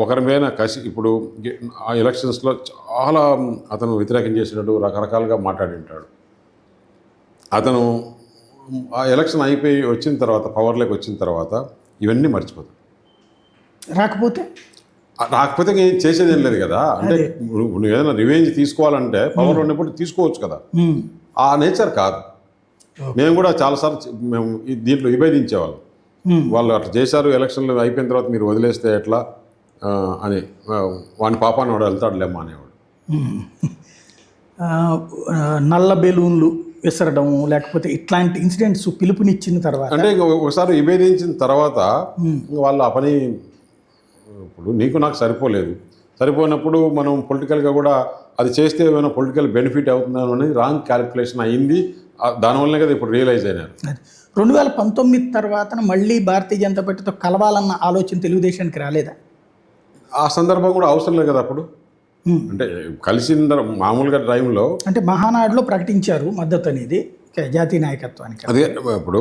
ఒకరి మీద కసి, ఇప్పుడు ఆ ఎలక్షన్స్లో చాలా అతను వ్యతిరేకం చేసినట్టు రకరకాలుగా మాట్లాడి ఉంటాడు. అతను ఆ ఎలక్షన్ అయిపోయి వచ్చిన తర్వాత పవర్లోకి వచ్చిన తర్వాత ఇవన్నీ మర్చిపోతాడు. రాకపోతే చేసేది ఏం లేదు కదా. అంటే నువ్వు ఏదైనా రివెంజ్ తీసుకోవాలంటే పవర్లో ఉన్నప్పుడు తీసుకోవచ్చు కదా, ఆ నేచర్ కాదు. మేము కూడా చాలాసార్లు మేము దీంట్లో విభేదించేవాళ్ళం, వాళ్ళు అట్లా చేశారు ఎలక్షన్లు అయిపోయిన తర్వాత మీరు వదిలేస్తే ఎట్లా అని, వాని పాపాన్ని వాడు వెళ్తాడులేమ్మా అనేవాడు. నల్ల బెలూన్లు విసరడం లేకపోతే ఇట్లాంటి ఇన్సిడెంట్స్ పిలుపునిచ్చిన తర్వాత అంటే ఒకసారి విభేదించిన తర్వాత వాళ్ళు ఆ పని, ఇప్పుడు నీకు నాకు సరిపోయినప్పుడు మనం పొలిటికల్గా కూడా అది చేస్తే ఏమైనా పొలిటికల్ బెనిఫిట్ అవుతుందని అనేది రాంగ్ క్యాలిక్యులేషన్ అయ్యింది. దానివల్లనే కదా ఇప్పుడు రియలైజ్ అయినారు. 2019 తర్వాత మళ్ళీ భారతీయ జనతా పార్టీతో కలవాలన్న ఆలోచన తెలుగుదేశానికి రాలేదా? ఆ సందర్భం కూడా అవసరం లేదు కదా అప్పుడు. అంటే కలిసిన మామూలుగా టైంలో అంటే మహానాడులో ప్రకటించారు మద్దతు అనేది జాతీయ నాయకత్వానికి. అదే ఇప్పుడు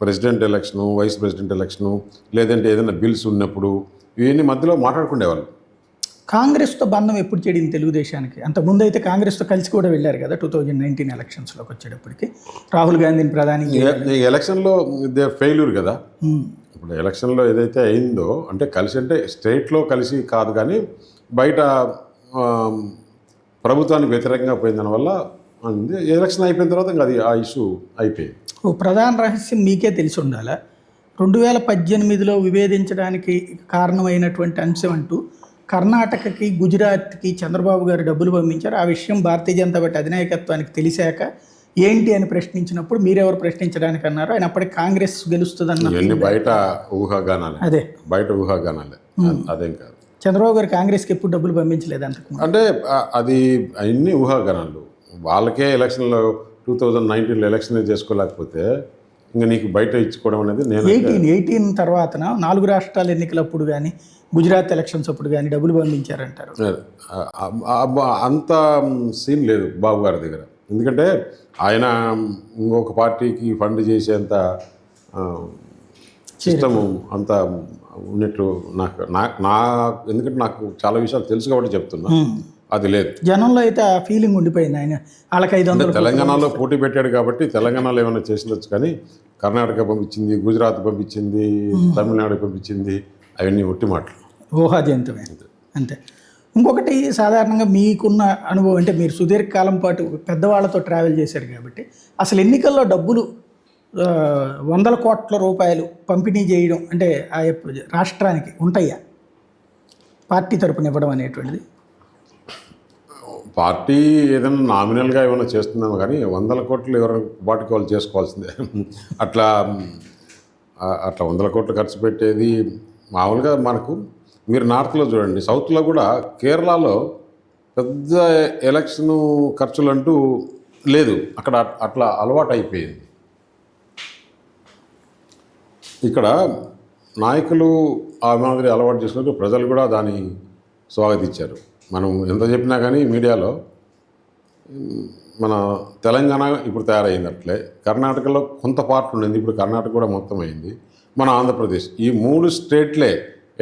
president election, vice president election, లేదంటే ఏదైనా బిల్స్ ఉన్నప్పుడు ఇవన్నీ మధ్యలో మాట్లాడుకునేవాళ్ళు. కాంగ్రెస్తో బంధం ఎప్పుడు చెడింది తెలుగుదేశానికి? అంతకుముందు అయితే కాంగ్రెస్తో కలిసి కూడా వెళ్ళారు కదా 2019 ఎలక్షన్స్లోకి వచ్చేటప్పటికి, రాహుల్ గాంధీని ప్రధాని. ఎలక్షన్లో దే ఫెయిల్యూర్ కదా. ఇప్పుడు ఎలక్షన్లో ఏదైతే అయిందో అంటే కలిసి అంటే స్టేట్లో కలిసి కాదు, కానీ బయట ప్రభుత్వానికి వ్యతిరేకంగా పోయిన దానివల్ల ఎలక్షన్ అయిపోయిన తర్వాత ఇంకా అది ఆ ఇష్యూ అయిపోయింది. ప్రధాన రహస్యం మీకే తెలిసి ఉండాలా, 2018లో విభేదించడానికి కారణమైనటువంటి అంశం అంటూ కర్ణాటకకి గుజరాత్కి చంద్రబాబు గారు డబ్బులు పంపించారు. ఆ విషయం భారతీయ జనతా పార్టీ అధినాయకత్వానికి తెలిసాక ఏంటి అని ప్రశ్నించినప్పుడు మీరెవరు ప్రశ్నించడానికి అన్నారు, ఆయన అప్పటికి కాంగ్రెస్ గెలుస్తుందన్న బయట ఊహాగానాలే. అదేం కాదు. చంద్రబాబు గారు కాంగ్రెస్కి ఎప్పుడు డబ్బులు పంపించలేదు అంతకు. అంటే అది అన్ని ఊహాగానాలు. వాళ్ళకే ఎలక్షన్లో 2019లో ఎలక్షన్ చేసుకోలేకపోతే ఇంకా నీకు బయట ఇచ్చుకోవడం అనేది నేను 18 తర్వాత 4 రాష్ట్రాల ఎన్నికలప్పుడు కానీ గుజరాత్ ఎలక్షన్స్ అప్పుడు కానీ డబ్బులు పంపించారంటారు. అంత సీన్ లేదు బాబు గారి దగ్గర, ఎందుకంటే ఆయన ఇంకొక పార్టీకి ఫండ్ చేసేంత సిస్టమ్ అంత ఉన్నట్టు నా ఎందుకంటే నాకు చాలా విషయాలు తెలుసు కాబట్టి చెప్తున్నా. అది లేదు. జనంలో అయితే ఆ ఫీలింగ్ ఉండిపోయింది. ఆయన వాళ్ళకి 500 తెలంగాణలో పోటీ పెట్టాడు కాబట్టి తెలంగాణలో ఏమైనా చేసిండొచ్చు, కానీ కర్ణాటక పంపించింది, గుజరాత్ పంపించింది, తమిళనాడు పంపించింది, అవన్నీ ఒట్టి మాటలు, ఊహాజనితమే అంతే. ఇంకొకటి సాధారణంగా మీకున్న అనుభవం అంటే మీరు సుదీర్ఘకాలం పాటు పెద్దవాళ్ళతో ట్రావెల్ చేశారు కాబట్టి అసలు ఎన్నికల్లో డబ్బులు 100 కోట్ల రూపాయలు పంపిణీ చేయడం అంటే ఆ రాష్ట్రానికి ఉంటాయా పార్టీ తరపున ఇవ్వడం అనేటువంటిది? పార్టీ ఏదైనా నామినల్గా ఏమైనా చేస్తుందేమో కానీ 100 కోట్లు ఎవరైనా వాటికి వాళ్ళు చేసుకోవాల్సిందే. అట్లా 100 కోట్లు ఖర్చు పెట్టేది మామూలుగా మనకు. మీరు నార్త్లో చూడండి, సౌత్లో కూడా కేరళలో పెద్ద ఎలక్షన్ ఖర్చులు అంటూ లేదు, అక్కడ అట్లా అలవాటు అయిపోయింది. ఇక్కడ నాయకులు ఆ మాదిరి అలవాటు చేసుకుంటూ ప్రజలు కూడా దాన్ని స్వాగతించారు. మనం ఎంత చెప్పినా కానీ మీడియాలో మన తెలంగాణ ఇప్పుడు తయారైంది అట్లే, కర్ణాటకలో కొంత పార్ట్ ఉండింది, ఇప్పుడు కర్ణాటక కూడా మొత్తం అయింది, మన ఆంధ్రప్రదేశ్, ఈ 3 స్టేట్లే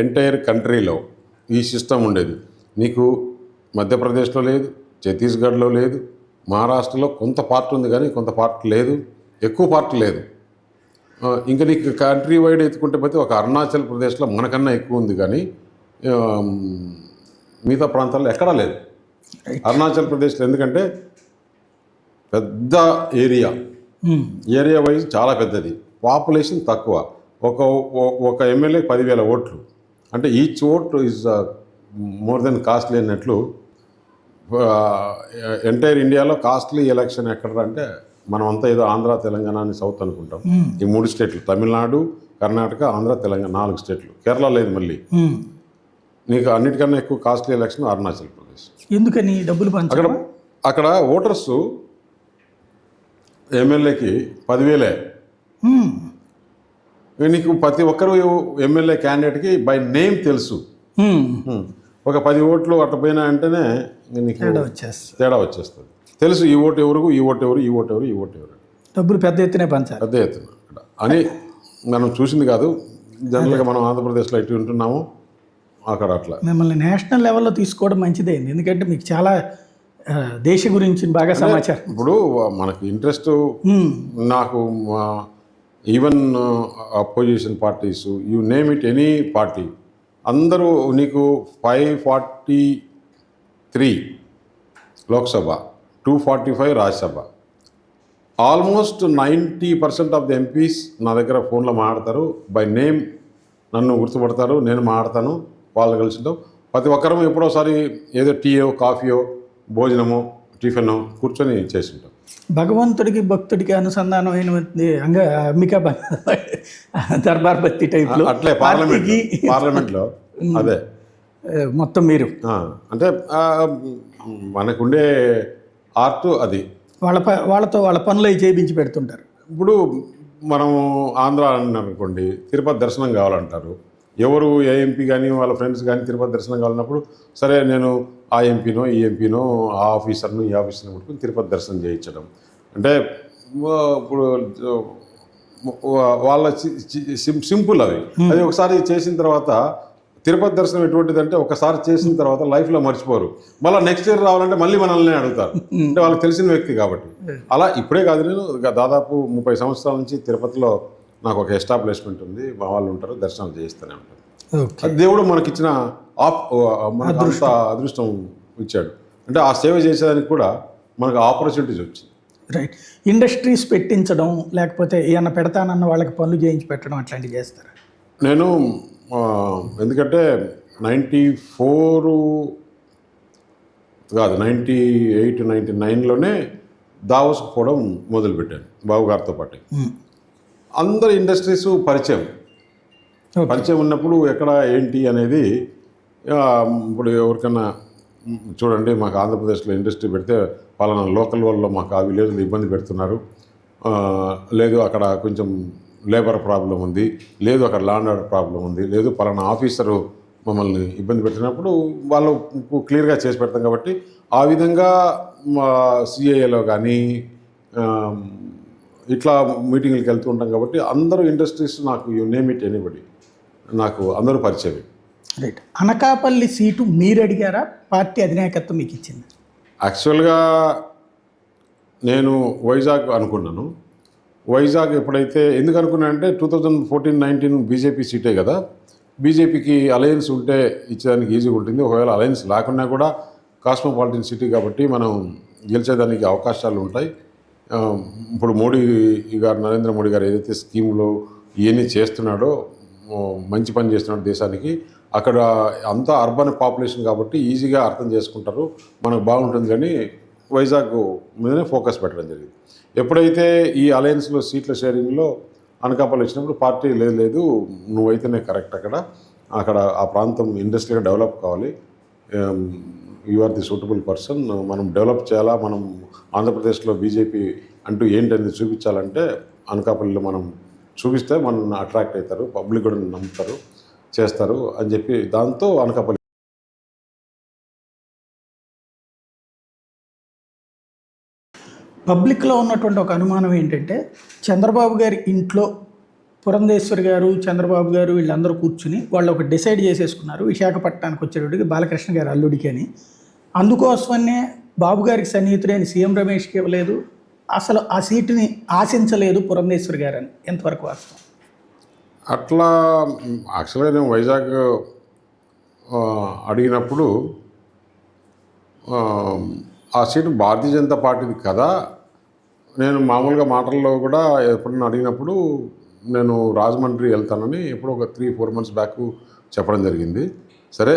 ఎంటైర్ కంట్రీలో ఈ సిస్టమ్ ఉండేది. నీకు మధ్యప్రదేశ్లో లేదు, ఛత్తీస్గఢ్లో లేదు, మహారాష్ట్రలో కొంత పార్ట్ ఉంది కానీ కొంత పార్ట్ లేదు, ఎక్కువ పార్ట్ లేదు. ఇంకా నీకు కంట్రీ వైడ్ ఎత్తుకుంటే పోతే ఒక అరుణాచల్ ప్రదేశ్లో మనకన్నా ఎక్కువ ఉంది, కానీ మిగతా ప్రాంతాల్లో ఎక్కడా లేదు. అరుణాచల్ ప్రదేశ్లో ఎందుకంటే పెద్ద ఏరియా వైజ్ చాలా పెద్దది, పాపులేషన్ తక్కువ, ఒక ఎమ్మెల్యే 10,000 ఓట్లు, అంటే each vote is more than costly అన్నట్లు. ఎంటైర్ ఇండియాలో కాస్ట్లీ ఎలక్షన్ ఎక్కడ అంటే మనం అంతా ఏదో ఆంధ్ర తెలంగాణ అని సౌత్ అనుకుంటాం. ఈ 3 స్టేట్లు తమిళనాడు, కర్ణాటక, ఆంధ్ర, తెలంగాణ 4 స్టేట్లు, కేరళ లేదు. మళ్ళీ నీకు అన్నిటికన్నా ఎక్కువ కాస్ట్లీ ఎలక్షన్ అరుణాచల్ ప్రదేశ్. ఎందుకని డబ్బులు అక్కడ ఓటర్స్ ఎమ్మెల్యేకి 10,000. నీకు ప్రతి ఒక్కరు ఎమ్మెల్యే క్యాండిడేట్కి బై నేమ్ తెలుసు. ఒక 10 ఓట్లు అట్లా పోయినా అంటేనే నీకు తేడా వచ్చేస్తుంది, తెలుసు ఈ ఓటు ఎవరు, ఈ ఓటు ఎవరు, ఈ ఓటు ఎవరు, ఈ ఓటు ఎవరు. డబ్బులు పెద్ద ఎత్తునే పంచాలి, పెద్ద ఎత్తున అక్కడ అని మనం చూసింది కాదు. జనరల్గా మనం ఆంధ్రప్రదేశ్లో ఎటు ఉంటున్నాము అక్కడ అట్లా. మిమ్మల్ని నేషనల్ లెవెల్లో తీసుకోవడం మంచిదైంది, ఎందుకంటే మీకు చాలా దేశ గురించి బాగా సమాచారం. ఇప్పుడు మనకి ఇంట్రెస్ట్, నాకు even opposition parties, you name it, any party, అందరూ నీకు 543 Lok Sabha, 245 Rajya Sabha, almost 90% of the MPs నా దగ్గర ఫోన్లో మాట్లాడతారు, బై నేమ్ నన్ను గుర్తుపడతారు, నేను మాట్లాడతాను, వాళ్ళు కలిసింటాం. ప్రతి ఒక్కరం ఎప్పుడోసారి ఏదో టీయో, కాఫీయో, భోజనమో, టిఫినో కూర్చొని చేసింటాం. భగవంతుడికి భక్తుడికి అనుసంధానమైనది అంబికా దర్బార్ బత్తి టైప్లో అట్లే పార్లమెంట్లో అదే మొత్తం మీరు అంటే మనకుండే ఆర్ట్ అది. వాళ్ళతో వాళ్ళ పనులు అవి చేయించి పెడుతుంటారు. ఇప్పుడు మనం ఆంధ్ర అనుకోండి, తిరుపతి దర్శనం కావాలంటారు, ఎవరు ఏ ఎంపీ కానీ వాళ్ళ ఫ్రెండ్స్ కానీ తిరుపతి దర్శనం కావాలన్నప్పుడు సరే నేను ఆ ఎంపీనో ఈ ఎంపీనో ఆ ఆఫీసర్ను ఈ ఆఫీసర్ని పట్టుకుని తిరుపతి దర్శనం చేయించడం అంటే ఇప్పుడు వాళ్ళ సింపుల్ అవి. అది ఒకసారి చేసిన తర్వాత తిరుపతి దర్శనం ఎటువంటిదంటే ఒకసారి చేసిన తర్వాత లైఫ్లో మర్చిపోరు, మళ్ళీ నెక్స్ట్ ఇయర్ రావాలంటే మళ్ళీ మనల్ని అడుగుతారు, అంటే వాళ్ళకి తెలిసిన వ్యక్తి కాబట్టి. అలా ఇప్పుడే కాదు, నేను దాదాపు 30 సంవత్సరాల నుంచి తిరుపతిలో నాకు ఒక ఎస్టాబ్లిష్మెంట్ ఉంది, మా వాళ్ళు ఉంటారు, దర్శనం చేయిస్తూనే ఉంటారు. అది దేవుడు మనకిచ్చిన మనకు అంత అదృష్టం ఇచ్చాడు, అంటే ఆ సేవ చేసేదానికి కూడా మనకు ఆపర్చునిటీస్ వచ్చింది. రైట్. ఇండస్ట్రీస్ పెట్టించడం లేకపోతే ఏమన్నా పెడతానన్న వాళ్ళకి పనులు చేయించి పెట్టడం అట్లాంటివి చేస్తారా? నేను ఎందుకంటే 94 కాదు 98, 99లోనే దావోస్కి పోవడం మొదలుపెట్టాను బాబు గారితో పాటు. అందరు ఇండస్ట్రీస్ పరిచయం ఉన్నప్పుడు ఎక్కడ ఏంటి అనేది, ఇప్పుడు ఎవరికన్నా చూడండి మాకు ఆంధ్రప్రదేశ్లో ఇండస్ట్రీ పెడితే పలానా లోకల్ వాళ్ళు మాకు ఆ విలేజ్లో ఇబ్బంది పెడుతున్నారు, లేదు అక్కడ కొంచెం లేబర్ ప్రాబ్లం ఉంది, లేదు అక్కడ ల్యాండ్ ఆర్డర్ ప్రాబ్లం ఉంది, లేదు పలానా ఆఫీసరు మమ్మల్ని ఇబ్బంది పెట్టినప్పుడు వాళ్ళు క్లియర్గా చేసి పెడతాం. కాబట్టి ఆ విధంగా మా సిఐఏలో కానీ ఇట్లా మీటింగ్లకు వెళ్తూ ఉంటాం కాబట్టి అందరూ ఇండస్ట్రీస్ నాకు యు నేమ్ ఇట్ ఎనీబడి నాకు అందరూ పరిచయమే. రైట్. అనకాపల్లి సీటు మీరు అడిగారా, పార్టీ అధినాయకత్వం మీకు ఇచ్చింది? యాక్చువల్గా నేను వైజాగ్ అనుకున్నాను. వైజాగ్ ఎప్పుడైతే ఎందుకు అనుకున్నానంటే 2014-19 బీజేపీ సీటే కదా, బీజేపీకి అలయన్స్ ఉంటే ఇచ్చేదానికి ఈజీగా ఉంటుంది. ఒకవేళ అలయన్స్ లేకున్నా కూడా కాస్మోపాలిటన్ సిటీ కాబట్టి మనం గెలిచేదానికి అవకాశాలు ఉంటాయి. ఇప్పుడు మోడీ గారు, నరేంద్ర మోడీ గారు ఏదైతే స్కీమ్లో ఇవన్నీ చేస్తున్నాడో, మంచి పని చేస్తున్నాడు దేశానికి, అక్కడ అంతా అర్బన్ పాపులేషన్ కాబట్టి ఈజీగా అర్థం చేసుకుంటారు, మనకు బాగుంటుంది. కానీ వైజాగ్ మీదనే ఫోకస్ పెట్టడం జరిగింది. ఎప్పుడైతే ఈ అలయన్స్లో సీట్ల షేరింగ్లో అనకాపల్లి వచ్చినప్పుడు పార్టీ లేదు నువ్వైతేనే కరెక్ట్, అక్కడ ఆ ప్రాంతం ఇండస్ట్రీగా డెవలప్ కావాలి, you are the suitable person, మనం డెవలప్ చేయాలా, మనం ఆంధ్రప్రదేశ్లో బీజేపీ అంటూ ఏంటనేది చూపించాలంటే అనకాపల్లిలో మనం చూపిస్తే మనం అట్రాక్ట్ అవుతారు, పబ్లిక్ కూడా నమ్ముతారు, చేస్తారు అని చెప్పి దాంతో అనకాపల్లి. పబ్లిక్లో ఉన్నటువంటి ఒక అనుమానం ఏంటంటే, చంద్రబాబు గారి ఇంట్లో పురంధేశ్వరి గారు, చంద్రబాబు గారు వీళ్ళందరూ కూర్చుని వాళ్ళు ఒక డిసైడ్ చేసేసుకున్నారు, విశాఖపట్నానికి వచ్చేటప్పటికి బాలకృష్ణ గారు అల్లుడికి అని. అందుకోసమనే బాబు గారికి సన్నిహితుడైన సీఎం రమేష్కి ఇవ్వలేదు, అసలు ఆ సీటుని ఆశించలేదు పురంధేశ్వరి గారు అని. ఎంతవరకు వాస్తవం? అట్లా యాక్చువల్గా నేను వైజాగ్ అడిగినప్పుడు ఆ సీటు భారతీయ జనతా పార్టీది కదా, నేను మామూలుగా మాటల్లో కూడా ఎప్పుడైనా అడిగినప్పుడు నేను రాజమండ్రి వెళ్తానని ఎప్పుడో ఒక 3-4 months బ్యాక్ చెప్పడం జరిగింది. సరే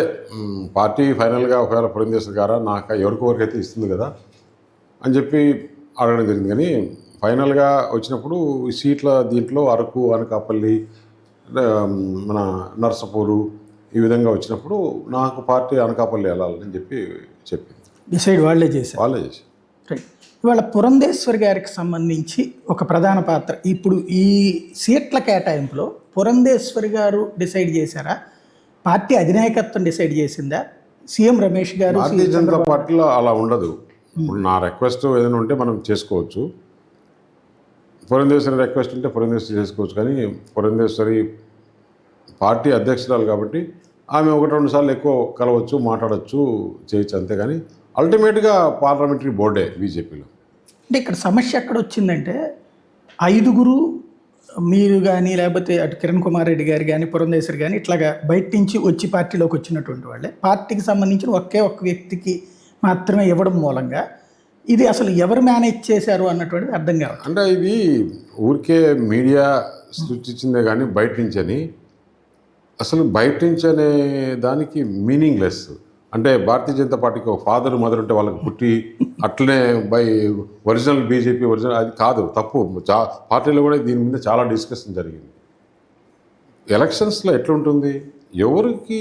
పార్టీ ఫైనల్గా ఒకవేళ పురంధేశ్వరి గారా నాకు ఎవరికొరికైతే ఇస్తుంది కదా అని చెప్పి అడగడం జరిగింది. కానీ ఫైనల్గా వచ్చినప్పుడు ఈ సీట్ల దీంట్లో అరకు, అనకాపల్లి, మన నర్సపూరు ఈ విధంగా వచ్చినప్పుడు నాకు పార్టీ అనకాపల్లి వెళ్ళాలని చెప్పి చెప్పింది. డిసైడ్ వాళ్ళే చేశారు. వాళ్ళే. రైట్. ఇవాళ పురంధేశ్వరి గారికి సంబంధించి ఒక ప్రధాన పాత్ర ఇప్పుడు ఈ సీట్ల కేటాయింపులో పురంధేశ్వరి గారు డిసైడ్ చేశారా, పార్టీ అధినాయకత్వం డిసైడ్ చేసిందా, సీఎం రమేష్ గారు? భారతీయ జనతా పార్టీలో అలా ఉండదు. ఇప్పుడు నా రిక్వెస్ట్ ఏదైనా ఉంటే మనం చేసుకోవచ్చు, పురంధేశ్వరి రిక్వెస్ట్ ఉంటే పురంధేశ్వరి చేసుకోవచ్చు. కానీ పురంధేశ్వరి పార్టీ అధ్యక్షురాలు కాబట్టి ఆమె 1-2 సార్లు ఎక్కువ కలవచ్చు, మాట్లాడవచ్చు, చేయొచ్చు, అంతేగాని అల్టిమేట్గా పార్లమెంటరీ బోర్డే బీజేపీలో. అంటే ఇక్కడ సమస్య ఎక్కడ వచ్చిందంటే, 5 మీరు కానీ లేకపోతే అటు కిరణ్ కుమార్ రెడ్డి గారు కానీ పురంధేశ్వరి కానీ ఇట్లాగా బయట నుంచి వచ్చి పార్టీలోకి వచ్చినటువంటి వాళ్ళే పార్టీకి సంబంధించిన ఒకే ఒక్క వ్యక్తికి మాత్రమే ఇవ్వడం మూలంగా ఇది అసలు ఎవరు మేనేజ్ చేశారు అన్నటువంటిది అర్థం కావాలి. అంటే ఇది ఊరికే మీడియా సృష్టించిందే కానీ బయట నుంచి అని, అసలు బయట నుంచి అనే దానికి మీనింగ్ లెస్. అంటే భారతీయ జనతా పార్టీకి ఒక ఫాదర్ మదర్ ఉంటే వాళ్ళకి పుట్టి అట్లనే బై ఒరిజినల్ బీజేపీ ఒరిజినల్, అది కాదు, తప్పు. పార్టీలో కూడా దీని మీద చాలా డిస్కషన్ జరిగింది. ఎలక్షన్స్లో ఎట్లుంటుంది, ఎవరికి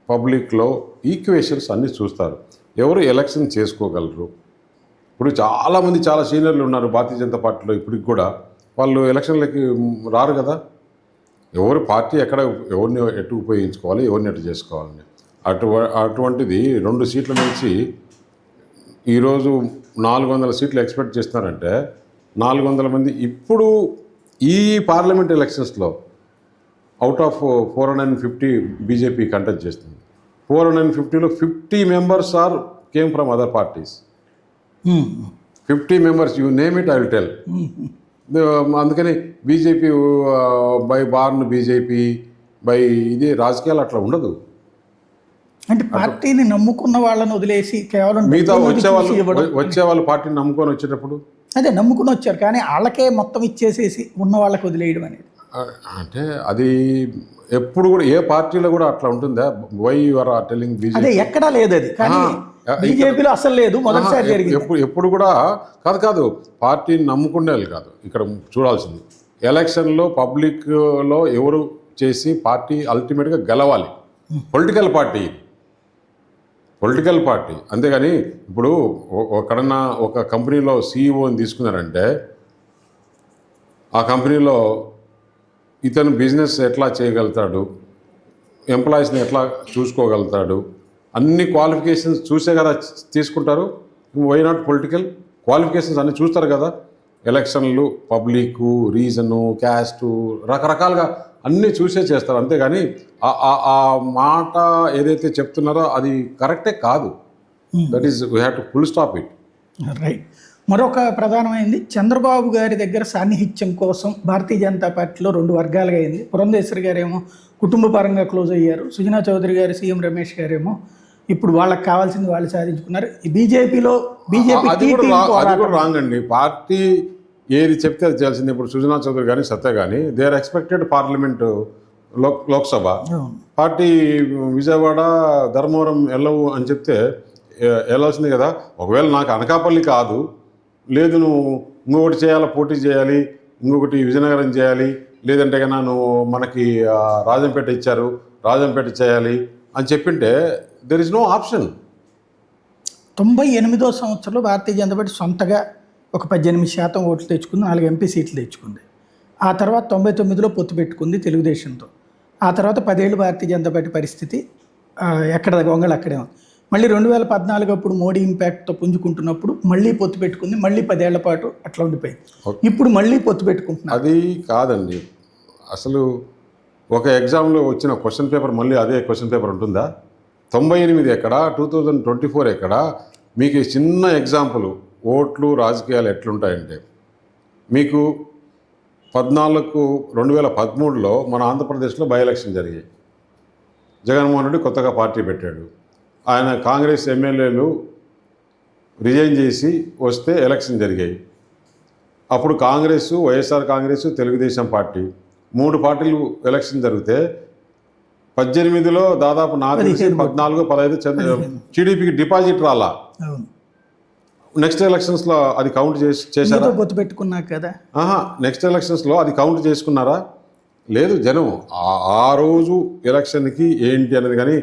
పబ్లిక్లో ఈక్వేషన్స్ అన్నీ చూస్తారు, ఎవరు ఎలక్షన్ చేసుకోగలరు. ఇప్పుడు చాలామంది చాలా సీనియర్లు ఉన్నారు భారతీయ జనతా పార్టీలో ఇప్పటికి కూడా, వాళ్ళు ఎలక్షన్లకి రారు కదా. ఎవరు పార్టీ ఎక్కడ ఎవరిని ఎటు ఉపయోగించుకోవాలి, ఎవరిని ఎటు చేసుకోవాలని, అటువంటిది 2 సీట్ల నుంచి ఈరోజు 400 సీట్లు ఎక్స్పెక్ట్ చేస్తున్నారంటే 400 మంది ఇప్పుడు ఈ పార్లమెంట్ ఎలక్షన్స్లో అవుట్ ఆఫ్ 450 బీజేపీ కంటెస్ట్ చేస్తుంది. 450లో 50 members are came from other parties. 50 members, you name it, I will tell. అందుకని BJP by born BJP by ఇది రాజకీయాలు అట్లా ఉండదు. అంటే పార్టీని నమ్ముకున్న వాళ్ళని వదిలేసి కేవలం మిగతా వచ్చేవాళ్ళు పార్టీని నమ్ముకొని వచ్చేటప్పుడు అదే నమ్ముకుని వచ్చారు, కానీ వాళ్ళకే మొత్తం ఇచ్చేసేసి ఉన్న వాళ్ళకి వదిలేయడం అనేది అంటే అది ఎప్పుడు కూడా ఏ పార్టీలో కూడా అట్లా ఉంటుందా? Why you are telling BJP? అదే ఎక్కడా లేదు అది, కానీ బీజేపీలో అసలు లేదు, మొదటిసారి జరిగింది. ఎప్పుడు కూడా కాదు పార్టీని నమ్ముకునేది కాదు. ఇక్కడ చూడాల్సింది ఎలక్షన్లో పబ్లిక్లో ఎవరు చేసి పార్టీ అల్టిమేట్గా గెలవాలి. పొలిటికల్ పార్టీ అంతేగాని ఇప్పుడు ఎక్కడన్నా ఒక కంపెనీలో సీఈఓని తీసుకున్నారంటే ఆ కంపెనీలో ఇతను బిజినెస్ ఎట్లా చేయగలుగుతాడు, ఎంప్లాయీస్ని ఎట్లా చూసుకోగలుగుతాడు, అన్ని క్వాలిఫికేషన్స్ చూసే కదా తీసుకుంటారు. వై నాట్ పొలిటికల్ క్వాలిఫికేషన్స్ అన్నీ చూస్తారు కదా. ఎలక్షన్లు పబ్లిక్ రీజను క్యాస్టు రకరకాలుగా అన్నీ చూసే చేస్తారు, అంతేగాని ఆ మాట ఏదైతే చెప్తున్నారో అది కరెక్టే కాదు. That is we have to full stop it. Right. మరొక ప్రధానమైంది, చంద్రబాబు గారి దగ్గర సాన్నిహిత్యం కోసం భారతీయ జనతా పార్టీలో రెండు వర్గాలుగా అయింది. పురంధేశ్వరి గారేమో కుటుంబ పరంగా క్లోజ్ అయ్యారు, సుజనా చౌదరి గారు, సీఎం రమేష్ గారేమో ఇప్పుడు వాళ్ళకి కావాల్సింది వాళ్ళు సాధించుకున్నారు. ఈ బీజేపీలో అది కూడా రాంగ్ అండి. పార్టీ ఏది చెప్తే అది చేయాల్సింది. ఇప్పుడు సుజనా చౌదరి కానీ సత్య కానీ they are expected parliament Lok Sabha. Party Vijayawada Dharmavaram వెళ్ళవు అని చెప్తే వెళ్ళాల్సింది కదా. ఒకవేళ నాకు అనకాపల్లి కాదు, లేదు నువ్వు ఇంకొకటి చేయాలి, పోటీ చేయాలి, ఇంకొకటి విజయనగరం చేయాలి, లేదంటే కన్నా నువ్వు మనకి రాజంపేట ఇచ్చారు, రాజంపేట చేయాలి అని చెప్పింటే దెర్ ఇస్ నో ఆప్షన్. 98వ సంవత్సరంలో భారతీయ జనతా పార్టీ సొంతగా ఒక 18% ఓట్లు తెచ్చుకుంది, 4 ఎంపీ సీట్లు తెచ్చుకుంది. ఆ తర్వాత 99లో పొత్తు పెట్టుకుంది తెలుగుదేశంతో. ఆ తర్వాత 10 ఏళ్ళు భారతీయ జనతా పార్టీ పరిస్థితి ఎక్కడ గొంగళి అక్కడే ఉంది. మళ్ళీ 2014 అప్పుడు మోడీ ఇంపాక్ట్తో పుంజుకుంటున్నప్పుడు మళ్ళీ పొత్తు పెట్టుకుంది, మళ్ళీ 10 ఏళ్ల పాటు అట్లా ఉండిపోయింది. ఇప్పుడు మళ్ళీ పొత్తు పెట్టుకుంటున్నారు. అది కాదండి. అసలు ఒక ఎగ్జామ్లో వచ్చిన క్వశ్చన్ పేపర్ మళ్ళీ అదే క్వశ్చన్ పేపర్ ఉంటుందా? 98 ఎక్కడ, 2024 ఎక్కడ? మీకు చిన్న ఎగ్జాంపుల్, ఓట్లు రాజకీయాలు ఎట్లుంటాయంటే, మీకు 2013లో మన ఆంధ్రప్రదేశ్లో బై ఎలక్షన్ జరిగాయి. జగన్మోహన్ రెడ్డి కొత్తగా పార్టీ పెట్టాడు. ఆయన కాంగ్రెస్ ఎమ్మెల్యేలు రిజైన్ చేసి వస్తే ఎలక్షన్ జరిగాయి. అప్పుడు కాంగ్రెస్, వైఎస్ఆర్ కాంగ్రెస్, తెలుగుదేశం పార్టీ 3 పార్టీలు ఎలక్షన్ జరిగితే 18లో దాదాపు 14, 15 టీడీపీకి డిపాజిట్ రాలా. నెక్స్ట్ ఎలక్షన్స్లో అది కౌంట్ చేశారా? పొత్తు పెట్టుకున్నాక కదా. నెక్స్ట్ ఎలక్షన్స్లో అది కౌంట్ చేసుకున్నారా? లేదు. జనం ఆ రోజు ఎలక్షన్కి ఏంటి అనేది కానీ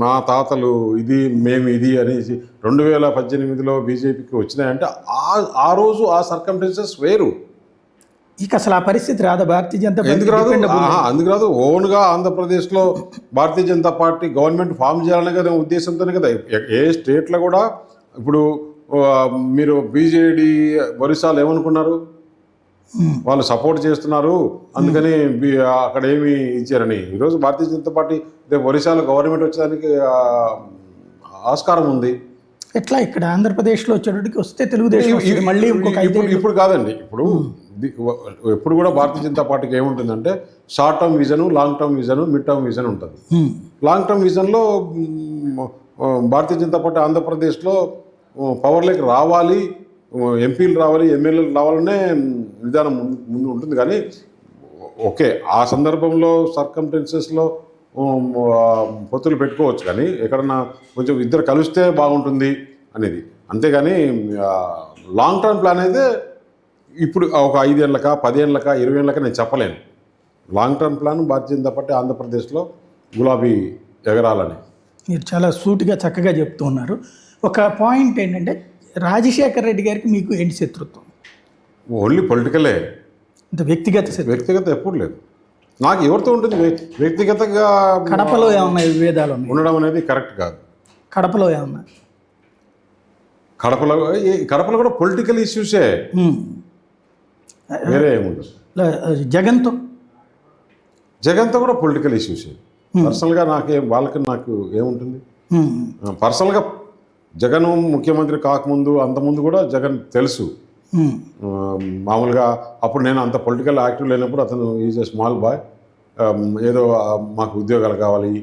మా తాతలు ఇది మేము ఇది అనేసి 2018లో బీజేపీకి వచ్చినాయంటే ఆ రోజు ఆ సర్కమ్స్టెన్సెస్ వేరు. ఇక అసలు ఆ పరిస్థితి రాదా భారతీయ జనతా పార్టీ? అందుకు రాదు. ఓన్గా ఆంధ్రప్రదేశ్లో Bharatiya Janata party government form చేయాలనే కదా ఉద్దేశంతోనే కదా. ఏ స్టేట్లో కూడా ఇప్పుడు మీరు బీజేడీ ఒరిస్సాలో ఏమనుకున్నారు? వాళ్ళు సపోర్ట్ చేస్తున్నారు అందుకని అక్కడ ఏమి ఇచ్చారని. ఈరోజు భారతీయ జనతా పార్టీ ఒరిస్సాలో గవర్నమెంట్ వచ్చేదానికి ఆస్కారం ఉంది. ఎట్లా ఇక్కడ ఆంధ్రప్రదేశ్లో వచ్చేటికి వస్తే తెలుగుదేశం మళ్ళీ ఇప్పుడు కాదండి. ఇప్పుడు కూడా భారతీయ జనతా పార్టీకి ఏముంటుందంటే short term vision, long term vision, mid term vision ఉంటుంది. Long term విజన్లో Bharatiya Janata party ఆంధ్రప్రదేశ్లో పవర్లోకి రావాలి, ఎంపీలు రావాలి, ఎమ్మెల్యేలు రావాలనే విధానం ముందు ఉంటుంది. కానీ ఓకే, ఆ సందర్భంలో సర్కమ్స్టెన్సెస్లో పొత్తులు పెట్టుకోవచ్చు, కానీ ఎక్కడన్నా కొంచెం ఇద్దరు కలిస్తే బాగుంటుంది అనేది. అంతేగాని లాంగ్ టర్మ్ ప్లాన్ అయితే ఇప్పుడు ఒక 5 ఏళ్ళకా, 10 ఏళ్ళకా, 20 ఏళ్ళకా నేను చెప్పలేను. Long term plan Bharatiya Janata party ఆంధ్రప్రదేశ్లో గులాబీ ఎగరాలని. మీరు చాలా సూటిగా చక్కగా చెప్తూ ఉన్నారు. ఒక పాయింట్ ఏంటంటే, రాజశేఖర్ రెడ్డి గారికి మీకు ఏంటి శత్రుత్వం? ఓన్లీ పొలిటికలే, అంటే వ్యక్తిగత ఎప్పుడు లేదు. నాకు ఎవరితో ఉంటుంది వ్యక్తిగతంగా. కడపలో ఏమన్నా విభేదాలు ఉండడం అనేది కరెక్ట్ కాదు. కడపలో ఏమన్నా కడపలో కూడా పొలిటికల్ ఇష్యూసే, వేరే ఏముండదు. జగన్తో కూడా పొలిటికల్ ఇష్యూసే. పర్సనల్గా నాకు ఏముంటుంది? పర్సనల్గా జగన్ ముఖ్యమంత్రి కాకముందు అంతకుముందు కూడా జగన్ తెలుసు. మామూలుగా అప్పుడు నేను అంత పొలిటికల్ యాక్టివ్ లేనప్పుడు అతను ఈజ్ ఎ స్మాల్ బాయ్. ఏదో మాకు ఉద్యోగాలు కావాలి,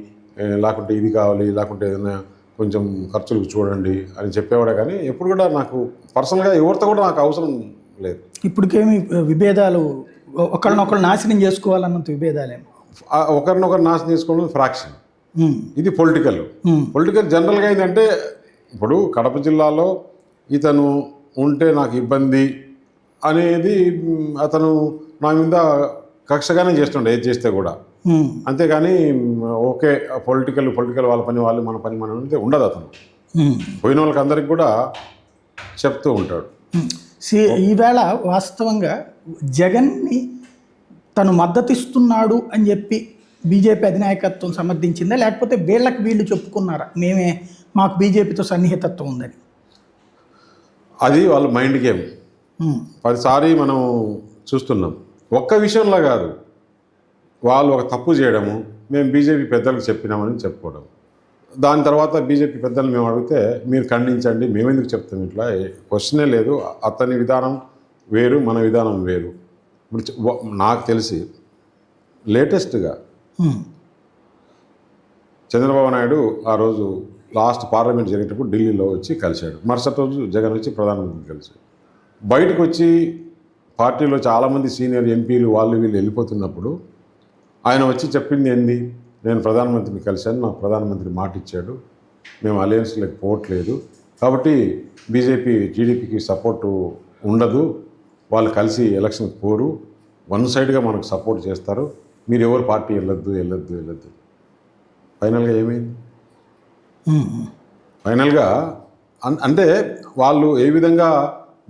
లేకుంటే ఇది కావాలి, లేకుంటే ఏదైనా కొంచెం ఖర్చులకు చూడండి అని చెప్పేవాడే. కానీ ఎప్పుడు కూడా నాకు పర్సనల్గా ఎవరితో కూడా నాకు అవసరం లేదు. ఇప్పటికేమి విభేదాలు, ఒకరినొకరు నాశనం చేసుకోవాలన్నంత విభేదాలేమో. ఒకరినొకరు నాశనం చేసుకోవడం ఫ్రాక్షన్. ఇది పొలిటికల్ జనరల్గా ఏంటంటే, ఇప్పుడు కడప జిల్లాలో ఇతను ఉంటే నాకు ఇబ్బంది అనేది అతను నా మీద కక్షగానే చేస్తుండే, ఏది చేస్తే కూడా. అంతేగాని ఓకే పొలిటికల్ వాళ్ళ పని వాళ్ళు, మన పని మనం అంటే ఉండదు. అతను పోయిన వాళ్ళకి అందరికి కూడా చెప్తూ ఉంటాడు. ఈవేళ వాస్తవంగా జగన్ని తను మద్దతిస్తున్నాడు అని చెప్పి బీజేపీ అధినాయకత్వం సమర్థించిందా, లేకపోతే వీళ్ళు చెప్పుకున్నారా మాకు బీజేపీతో సన్నిహితత్వం ఉందని? అది వాళ్ళ మైండ్ గేమ్. 10 మనం చూస్తున్నాం. ఒక్క విషయంలో కాదు, వాళ్ళు ఒక తప్పు చేయడము, మేము బీజేపీ పెద్దలకు చెప్పినామని చెప్పుకోవడం, దాని తర్వాత బీజేపీ పెద్దలు మేము అడిగితే మీరు ఖండించండి, మేమెందుకు చెప్తాం, ఇట్లా క్వశ్చనే లేదు. అతని విధానం వేరు, మన విధానం వేరు. ఇప్పుడు నాకు తెలిసి లేటెస్ట్గా చంద్రబాబు నాయుడు ఆ రోజు లాస్ట్ పార్లమెంట్ జరిగేటప్పుడు ఢిల్లీలో వచ్చి కలిశాడు. మరుసటి రోజు జగన్ వచ్చి ప్రధానమంత్రిని కలిశాడు. బయటకు వచ్చి పార్టీలో చాలామంది సీనియర్ ఎంపీలు వాళ్ళు వీళ్ళు వెళ్ళిపోతున్నప్పుడు ఆయన వచ్చి చెప్పింది ఏంది, నేను ప్రధానమంత్రిని కలిశాను, నాకు ప్రధానమంత్రి మాట ఇచ్చాడు, మేము అలయన్స్లోకి పోవట్లేదు, కాబట్టి బీజేపీ టీడీపీకి సపోర్టు ఉండదు, వాళ్ళు కలిసి ఎలక్షన్కి పోరు, వన్ సైడ్గా మనకు సపోర్ట్ చేస్తారు, మీరు ఎవరు పార్టీ వెళ్ళొద్దు. ఫైనల్గా ఏమైంది? ఫైనల్గా అంటే వాళ్ళు ఏ విధంగా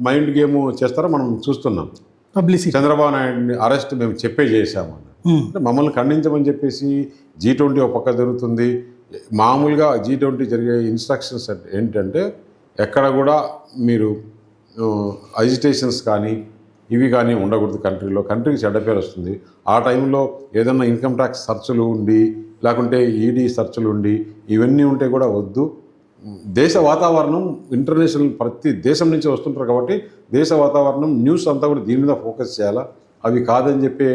మైండ్ గేమ్ చేస్తారో మనం చూస్తున్నాం. పబ్లిసిటీ, చంద్రబాబు నాయుడిని అరెస్ట్ మేము చేసామని, అంటే మమ్మల్ని ఖండించమని చెప్పేసి G20 ఒక పక్క జరుగుతుంది. మామూలుగా G20 జరిగే ఇన్స్ట్రక్షన్స్ ఏంటంటే ఎక్కడ కూడా మీరు అజిటేషన్స్ కానీ ఇవి కానీ ఉండకూడదు, కంట్రీకి చెడ్డ పేరు వస్తుంది. ఆ టైంలో ఏదన్నా ఇన్కమ్ ట్యాక్స్ సర్చులు ఉండి లేకుంటే ఈడీ సర్చులు ఉండి ఇవన్నీ ఉంటే కూడా వద్దు. దేశ వాతావరణం ఇంటర్నేషనల్ ప్రతి దేశం నుంచి వస్తుంటారు కాబట్టి దేశ వాతావరణం న్యూస్ అంతా కూడా దీని మీద ఫోకస్ చేయాలా, అవి కాదని చెప్పే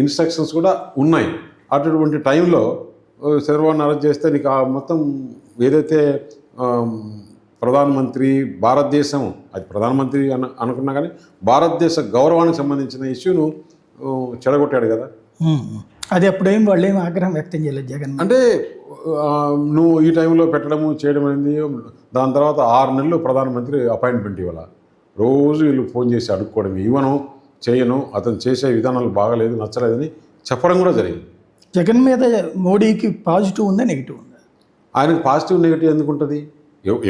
ఇన్స్ట్రక్షన్స్ కూడా ఉన్నాయి. అటువంటి టైంలో చంద్రబాబుని అరెస్ట్ చేస్తే నీకు మొత్తం ఏదైతే ప్రధానమంత్రి భారతదేశం, అది ప్రధానమంత్రి అనుకున్నా కానీ భారతదేశ గౌరవానికి సంబంధించిన ఇష్యూను చెడగొట్టాడు కదా. అది అప్పుడేం వాళ్ళు ఏం ఆగ్రహం వ్యక్తం చేయలేదు జగన్ అంటే నువ్వు ఈ టైంలో పెట్టడము చేయడం అనేది. దాని తర్వాత 6 నెలలు ప్రధానమంత్రి అపాయింట్మెంట్ ఇవ్వాల, రోజు వీళ్ళు ఫోన్ చేసి అడుక్కోవడం, ఇవ్వను చేయను, అతను చేసే విధానాలు బాగలేదు నచ్చలేదని చెప్పడం కూడా జరిగింది. జగన్ మీద మోడీకి పాజిటివ్ ఉందా నెగిటివ్ ఉందా? ఆయనకు పాజిటివ్ నెగిటివ్ ఎందుకు ఉంటుంది?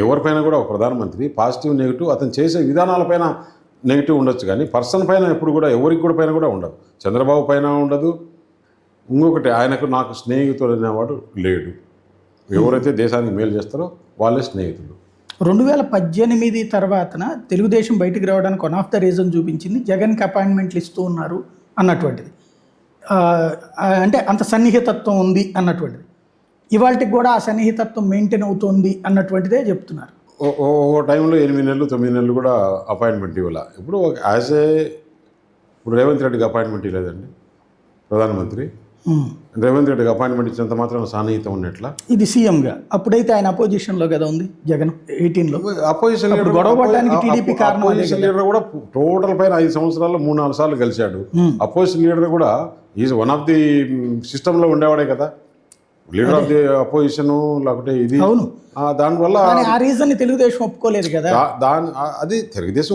ఎవరిపైన కూడా ఒక ప్రధానమంత్రి పాజిటివ్ నెగిటివ్ అతను చేసే విధానాలపైన నెగిటివ్ ఉండొచ్చు, కానీ పర్సన్ పైన ఎప్పుడు కూడా ఎవరికి కూడా పైన కూడా ఉండదు. చంద్రబాబు పైన ఉండదు. ఇంకొకటి, ఆయనకు నాకు స్నేహితుడు అనేవాడు లేడు. ఎవరైతే దేశానికి మేలు చేస్తారో వాళ్ళే స్నేహితులు. 2018 తర్వాతన తెలుగుదేశం బయటికి రావడానికి వన్ ఆఫ్ ద రీజన్ చూపించింది జగన్కి అపాయింట్మెంట్లు ఇస్తూ ఉన్నారు అన్నటువంటిది. అంటే అంత సన్నిహితత్వం ఉంది అన్నటువంటిది. ఇవాళకి కూడా ఆ సన్నిహితత్వం మెయింటైన్ అవుతుంది అన్నటువంటిదే చెప్తున్నారు. ఓ టైంలో 8 నెలలు 9 నెలలు కూడా అపాయింట్మెంట్ ఇవ్వాల. ఇప్పుడు ఇప్పుడు రేవంత్ రెడ్డికి అపాయింట్మెంట్ ఇవ్వలేదండి ప్రధానమంత్రి. రేవంత్ రెడ్డికి అపాయింట్మెంట్ ఇచ్చినంత మాత్రం సన్నిహితం ఉన్నట్ల. ఇది సీఎంగా అప్పుడైతే ఆయన అపోజిషన్లో కదా ఉంది జగన్ 18లో. అపోజిషన్ లీడర్ కూడా టోటల్ పైన 5 సంవత్సరాల్లో 3-4 సార్లు కలిశాడు. అపోజిషన్ లీడర్ కూడా ఈజ్ వన్ ఆఫ్ ది సిస్టంలో ఉండేవాడే కదా, లీడర్ ఆఫ్ ది అపోజిషన్. లేకుంటే ఇది అవును, దానివల్ల ఆ రీజన్ తెలుగుదేశం ఒప్పుకోలేదు కదా. అది తెలుగుదేశం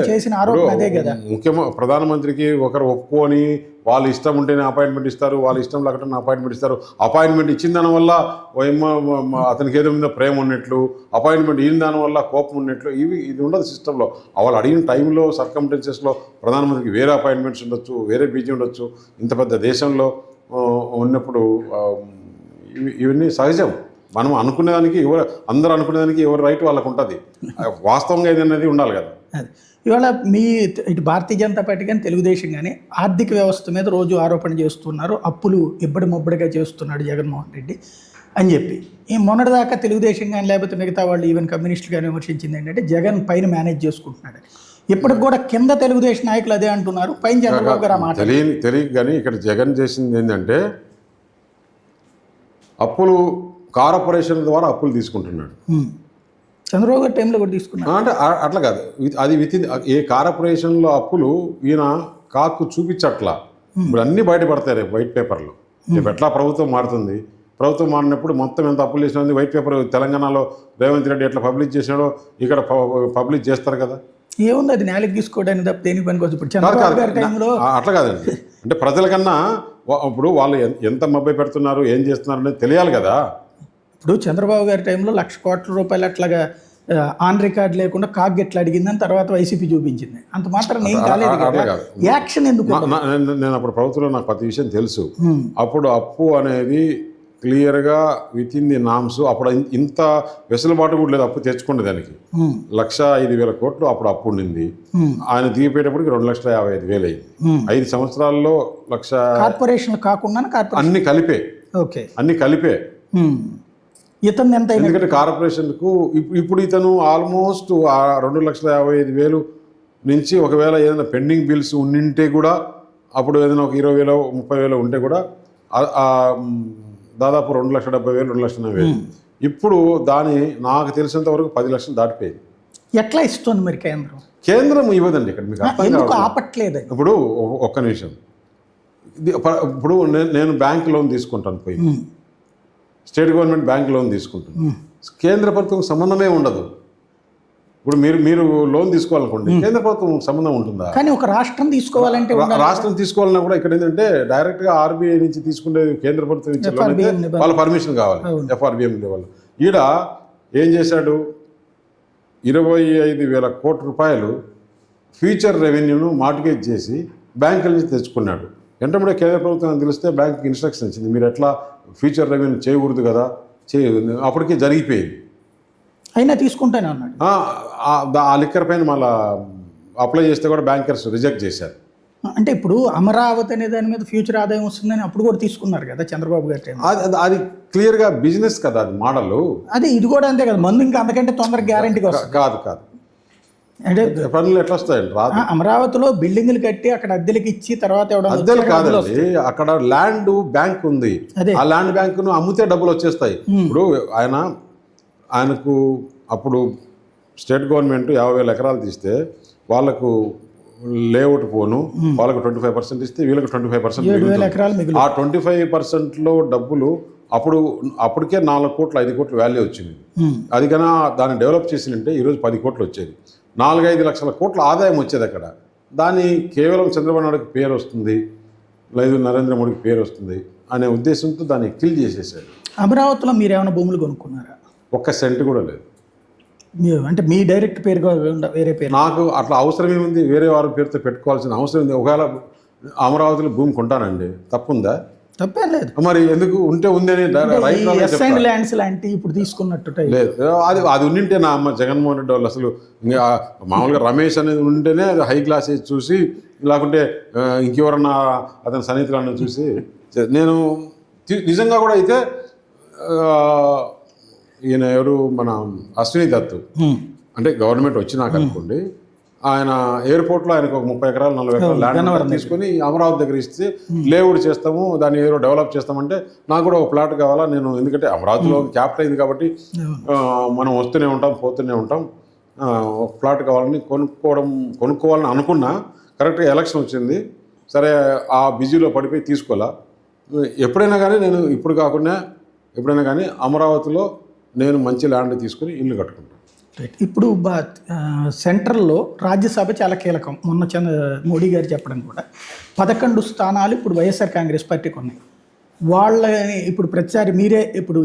చేసిన ఆరోపణ అదే కదా. ముఖ్యమంత్రి ప్రధానమంత్రికి ఒకరు ఒప్పుకొని వాళ్ళు ఇష్టం ఉంటేనే అపాయింట్మెంట్ ఇస్తారు, వాళ్ళు ఇష్టం లేకపోతే అపాయింట్మెంట్ ఇస్తారు. అపాయింట్మెంట్ ఇచ్చిన దానివల్ల అతనికి ఏదో మీద ప్రేమ ఉన్నట్లు, అపాయింట్మెంట్ ఇచ్చిన దానివల్ల కోపం ఉన్నట్లు, ఇది ఉండదు సిస్టంలో. వాళ్ళు అడిగిన టైంలో సర్కమ్స్టెన్సెస్లో ప్రధానమంత్రికి వేరే అపాయింట్మెంట్స్ ఉండొచ్చు, వేరే బీజీ ఉండొచ్చు. ఇంత పెద్ద దేశంలో ఉన్నప్పుడు ఇవన్నీ సహజం. మనం అనుకునేదానికి అందరూ అనుకునేదానికి ఎవరు రైట్ వాళ్ళకు ఉంటుంది. వాస్తవంగా ఏదనేది ఉండాలి కదా. ఇవాళ ఇటు భారతీయ జనతా పార్టీ కానీ తెలుగుదేశం కానీ ఆర్థిక వ్యవస్థ మీద రోజు ఆరోపణ చేస్తున్నారు, అప్పులు ఇబ్బడి మొబ్బడిగా చేస్తున్నాడు జగన్మోహన్ రెడ్డి అని చెప్పి. ఈ మొన్నటిదాకా తెలుగుదేశం కానీ లేకపోతే మిగతా వాళ్ళు ఈవెన్ కమ్యూనిస్టులు కానీ విమర్శించింది ఏంటంటే జగన్ పైన మేనేజ్ చేసుకుంటున్నాడు. ఇప్పటికి కూడా కింద తెలుగుదేశం నాయకులు అదే అంటున్నారు, పైన చంద్రబాబు గారు మాట తెలియదు. కానీ ఇక్కడ జగన్ చేసింది ఏంటంటే అప్పులు కార్పొరేషన్ ద్వారా అప్పులు తీసుకుంటున్నాడు. చంద్రబాబు గారి టైంలో కూడా తీసుకున్నాడు. అంటే అట్లా కాదు, అది ఏ కార్పొరేషన్లో అప్పులు ఈయన కాకు చూపించట్లా. ఇప్పుడు అన్నీ బయటపడతాయి రేపు వైట్ పేపర్లో. రేపు ఎట్లా ప్రభుత్వం మారుతుంది, ప్రభుత్వం మారినప్పుడు మొత్తం ఎంత అప్పులు చేసినది వైట్ పేపర్ తెలంగాణలో రేవంత్ రెడ్డి ఎట్లా పబ్లిష్ చేసినాడో ఇక్కడ పబ్లిష్ చేస్తారు కదా. ఏముంది అది నేలకి తీసుకోవడానికి తప్ప దేనికి పనికి ఇప్పుడు చంద్రబాబు గారి టైంలో అట్లా కాదండి. అంటే ప్రజలకన్నా ఇప్పుడు వాళ్ళు ఎంత మభ్య పెడుతున్నారు, ఏం చేస్తున్నారు అనేది తెలియాలి కదా. ఇప్పుడు చంద్రబాబు గారి టైంలో 1,00,000 కోట్ల రూపాయలు అట్లాగా ఆన్ రికార్డ్ లేకుండా కాగ్ ఎట్లా అడిగిందని తర్వాత వైసీపీ చూపించింది. అంత మాత్రం ఏం కాలేదు కదా, యాక్షన్ ఎందుకు? నేను అప్పుడు ప్రభుత్వంలో నాకు ప్రతి విషయం తెలుసు. అప్పుడు అప్పు అనేది క్లియర్గా విత్ ఇన్ ది నామ్స్. అప్పుడు ఇంత వెసులుబాటు కూడా లేదు అప్పు తెచ్చుకునే దానికి. 1,05,000 కోట్లు అప్పుడు అప్పు ఉండింది. ఆయన దిగిపోయేటప్పటికి 2,55,000 అయింది. 5 సంవత్సరాల్లో కార్పొరేషన్ కాకుండా అన్ని కలిపే ఓకే అన్ని కలిపే. ఇతను ఎంత ఎందుకంటే కార్పొరేషన్కు ఇప్పుడు ఇతను ఆల్మోస్ట్ 2,55,000 నుంచి ఒకవేళ ఏదైనా పెండింగ్ బిల్స్ ఉండింటే కూడా అప్పుడు ఏదైనా ఒక 20,000 30,000 ఉంటే కూడా దాదాపు 2,70,000 2,80,000. ఇప్పుడు దాని నాకు తెలిసినంత వరకు 10 లక్షలు దాటిపోయింది. ఎట్లా ఇస్తుంది మరి కేంద్రం ఇవ్వదండి. ఇక్కడ మీకు అర్థం కాదు. ఆపట్లేదు. ఇప్పుడు ఒక్క నిమిషం. ఇప్పుడు నేను బ్యాంక్ లోన్ తీసుకుంటాను, పోయి స్టేట్ గవర్నమెంట్ బ్యాంక్ లోన్ తీసుకుంటాను, కేంద్ర ప్రభుత్వం సంబంధమే ఉండదు. ఇప్పుడు మీరు లోన్ తీసుకోవాలనుకోండి, కేంద్ర ప్రభుత్వం సంబంధం ఉంటుందా? కానీ ఒక రాష్ట్రం తీసుకోవాలంటే రాష్ట్రం తీసుకోవాలన్నా కూడా ఇక్కడ ఏంటంటే డైరెక్ట్గా ఆర్బీఐ నుంచి తీసుకునే కేంద్ర ప్రభుత్వం ఇచ్చే వాళ్ళ పర్మిషన్ కావాలి, ఎఫ్ఆర్బిఎం లెవెల్. ఈడ ఏం చేశాడు, 25,000 కోట్ల రూపాయలు ఫ్యూచర్ రెవెన్యూను మార్టిగేజ్ చేసి బ్యాంకుల నుంచి తెచ్చుకున్నాడు. వెంటనే కేంద్ర ప్రభుత్వం తెలిస్తే బ్యాంకుకి ఇన్స్ట్రక్షన్ ఇచ్చింది, మీరు ఎట్లా ఫ్యూచర్ రెవెన్యూ చేయకూడదు కదా, అప్పటికే జరిగిపోయింది. అయినా తీసుకుంటానే అన్నాడు. ఆ లిక్కర్ పైన మళ్ళీ అప్లై చేస్తే కూడా బ్యాంకర్స్ రిజెక్ట్ చేశారు. అంటే ఇప్పుడు అమరావతి అనే దాని మీద ఫ్యూచర్ ఆదాయం వస్తుందని అప్పుడు కూడా తీసుకున్నారు కదా చంద్రబాబు గారు. అది క్లియర్గా బిజినెస్ కదా, అది మోడల్. అదే ఇది కూడా అంతే కదా, మందు ఇంకా అంతకంటే తొందరగా గ్యారంటీగా వస్తుంది. కాదు అంటే పనులు ఎట్లా వస్తాయండి? రాదు. అమరావతిలో బిల్డింగ్లు కట్టి అక్కడ అద్దెలకు ఇచ్చి తర్వాత అద్దెలు కాదండి, అక్కడ ల్యాండ్ బ్యాంక్ ఉంది. ఆ ల్యాండ్ బ్యాంకును అమ్మితే డబ్బులు వచ్చేస్తాయి. ఇప్పుడు ఆయనకు అప్పుడు స్టేట్ గవర్నమెంట్ 50,000 ఎకరాలు తీస్తే వాళ్ళకు లేఅవుట్ పోను, వాళ్ళకు 25% ఇస్తే వీళ్ళకి 25%. ఆ 25%లో డబ్బులు అప్పటికే 4 కోట్లు 5 కోట్లు వాల్యూ వచ్చింది. అది కన్నా దాన్ని డెవలప్ చేసిందంటే ఈరోజు 10 కోట్లు వచ్చేది. 4-5 లక్షల కోట్ల ఆదాయం వచ్చేది అక్కడ. దాన్ని కేవలం చంద్రబాబు నాయుడుకి పేరు వస్తుంది, లేదు నరేంద్ర మోడీకి పేరు వస్తుంది అనే ఉద్దేశంతో దాన్ని కిల్ చేసేసాడు. అమరావతిలో మీరు ఏమైనా భూములు కొనుక్కున్నారా? 1 సెంట్ కూడా లేదు. అంటే మీ డైరెక్ట్ పేరు వేరే పేరు? నాకు అట్లా అవసరం ఏముంది, వేరే వారి పేరుతో పెట్టుకోవాల్సిన అవసరం ఉంది. ఒకవేళ అమరావతిలో భూమి కొంటానండి, తప్పుందా? తప్పేం లేదు. మరి ఎందుకు ఉంటే ఉందని ల్యాండ్స్ లాంటి ఇప్పుడు తీసుకున్నట్టు లేదు. అది ఉండింటే నా అమ్మ జగన్మోహన్ రెడ్డి వాళ్ళు అసలు మామూలుగా రమేష్ అనేది ఉంటేనే అది హై క్లాస్ చూసి, లేకుంటే ఇంకెవరన్నా అతని సన్నిహితులను చూసి నేను నిజంగా కూడా అయితే ఈయన ఎవరు మన అశ్విని దత్తు అంటే గవర్నమెంట్ వచ్చినాక అనుకోండి, ఆయన ఎయిర్పోర్ట్లో ఆయనకు ఒక 30 ఎకరాలు 40 ఎకరాలు ల్యాండ్ తీసుకొని అమరావతి దగ్గర ఇస్తే లేఅవుట్ చేస్తాము, దాన్ని ఏదో డెవలప్ చేస్తామంటే నాకు కూడా ఒక ప్లాట్ కావాలా. నేను ఎందుకంటే అమరావతిలో క్యాపిటల్ అయింది కాబట్టి మనం వస్తూనే ఉంటాం పోతూనే ఉంటాం, ఒక ప్లాట్ కావాలని కొనుక్కోవాలని అనుకున్నా. కరెక్ట్గా ఎలక్షన్ వచ్చింది, సరే ఆ బిజీలో పడిపోయి తీసుకోవాలా. ఎప్పుడైనా కానీ నేను ఇప్పుడు కాకుండా ఎప్పుడైనా కానీ అమరావతిలో నేను మంచి ల్యాండ్ తీసుకుని ఇల్లు కట్టుకుంటాను. ఇప్పుడు సెంట్రల్లో రాజ్యసభ చాలా కీలకం. మొన్న మోడీ గారు చెప్పడం కూడా 11 స్థానాలు ఇప్పుడు వైఎస్ఆర్ కాంగ్రెస్ పార్టీకి ఉన్నాయి. వాళ్ళని ఇప్పుడు ప్రతిసారి మీరే ఇప్పుడు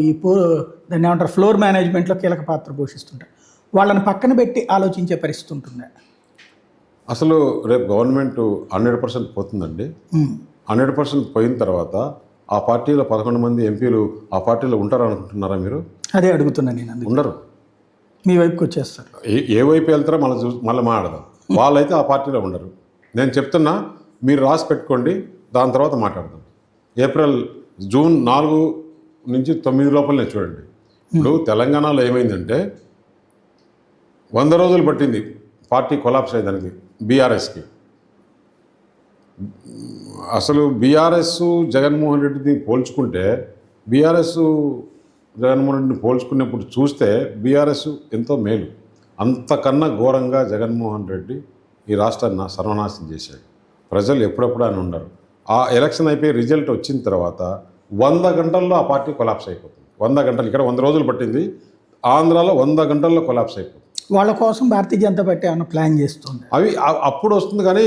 దాన్ని ఏమంటారు ఫ్లోర్ మేనేజ్మెంట్లో కీలక పాత్ర పోషిస్తుంటారు. వాళ్ళని పక్కన పెట్టి ఆలోచించే పరిస్థితి ఉంటుందా? అసలు రేపు గవర్నమెంట్ 100% పోతుందండి. 100% పోయిన తర్వాత ఆ పార్టీలో 11 మంది ఎంపీలు ఆ పార్టీలో ఉంటారు అనుకుంటున్నారా మీరు? అదే అడుగుతున్నాను నేను. ఉండరు, మీ వైపుకి వచ్చేస్తారు. ఏ వైపు వెళ్తారో మళ్ళీ మాట్లాడదాం. వాళ్ళైతే ఆ పార్టీలో ఉండరు. నేను చెప్తున్నా, మీరు రాసి పెట్టుకోండి, దాని తర్వాత మాట్లాడదాం. జూన్ 4 నుంచి 9 లోపలనే చూడండి. ఇప్పుడు తెలంగాణలో ఏమైందంటే 100 రోజులు పట్టింది పార్టీ కొలాప్స్ అయ్యేదానికి బీఆర్ఎస్కి. అసలు బీఆర్ఎస్ జగన్మోహన్ రెడ్డిని పోల్చుకుంటే జగన్మోహన్ రెడ్డిని పోల్చుకున్నప్పుడు చూస్తే బీఆర్ఎస్ ఎంతో మేలు. అంతకన్నా ఘోరంగా జగన్మోహన్ రెడ్డి ఈ రాష్ట్రాన్ని సర్వనాశనం చేశాడు. ప్రజలు ఎప్పుడప్పుడు ఆయన ఉండరు. ఆ ఎలక్షన్ అయిపోయి రిజల్ట్ వచ్చిన తర్వాత 100 గంటల్లో ఆ పార్టీ కొలాప్స్ అయిపోతుంది. 100 గంటలు, ఇక్కడ 100 రోజులు పట్టింది, ఆంధ్రాలో 100 గంటల్లో కొలాప్స్ అయిపోతుంది. వాళ్ళ కోసం భారతీయ జనతా పార్టీ ఏమైనా ప్లాన్ చేస్తుంది? అవి అప్పుడు వస్తుంది కానీ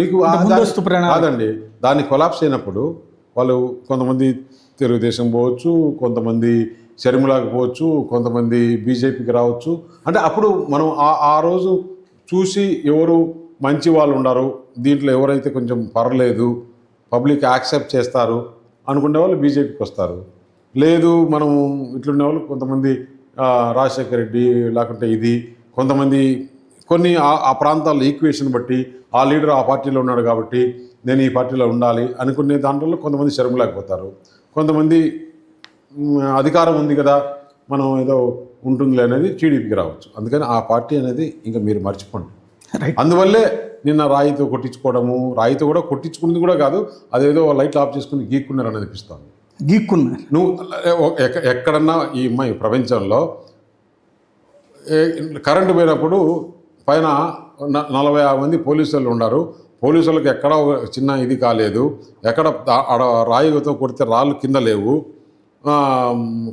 నీకు కాదండి. దాన్ని కొలాప్స్ అయినప్పుడు వాళ్ళు కొంతమంది తెలుగుదేశం పోవచ్చు, కొంతమంది షర్మిలాకి పోవచ్చు, కొంతమంది బీజేపీకి రావచ్చు. అంటే అప్పుడు మనం ఆ రోజు చూసి ఎవరు మంచి వాళ్ళు ఉన్నారు, దీంట్లో ఎవరైతే కొంచెం పర్లేదు పబ్లిక్ యాక్సెప్ట్ చేస్తారు అనుకునే వాళ్ళు బీజేపీకి వస్తారు. లేదు మనము ఇట్లుండే వాళ్ళు కొంతమంది రాజశేఖర రెడ్డి లేకుంటే ఇది కొంతమంది కొన్ని ఆ ప్రాంతాల్లో ఈక్వేషన్ బట్టి ఆ లీడర్ ఆ పార్టీలో ఉన్నాడు కాబట్టి నేను ఈ పార్టీలో ఉండాలి అనుకునే దాంట్లో కొంతమంది శర్మలేకపోతారు. కొంతమంది అధికారం ఉంది కదా మనం ఏదో ఉంటుందిలే అనేది టీడీపీకి రావచ్చు. అందుకని ఆ పార్టీ అనేది ఇంకా మీరు మర్చిపోండి. అందువల్లే నిన్న రాయితో కొట్టించుకోవడము, రాయితో కూడా కొట్టించుకున్నది కూడా కాదు, అదేదో లైట్లు ఆఫ్ చేసుకుని గీక్కున్నారని అనిపిస్తుంది. గీక్కున్నారు. నువ్వు ఎక్కడన్నా ఈ ప్రపంచంలో కరెంటు పోయినప్పుడు పైన 40 మంది పోలీసులు ఉన్నారు. పోలీసులకు ఎక్కడ చిన్న ఇది కాలేదు, ఎక్కడ రాయితో కొడితే రాళ్ళు కింద లేవు.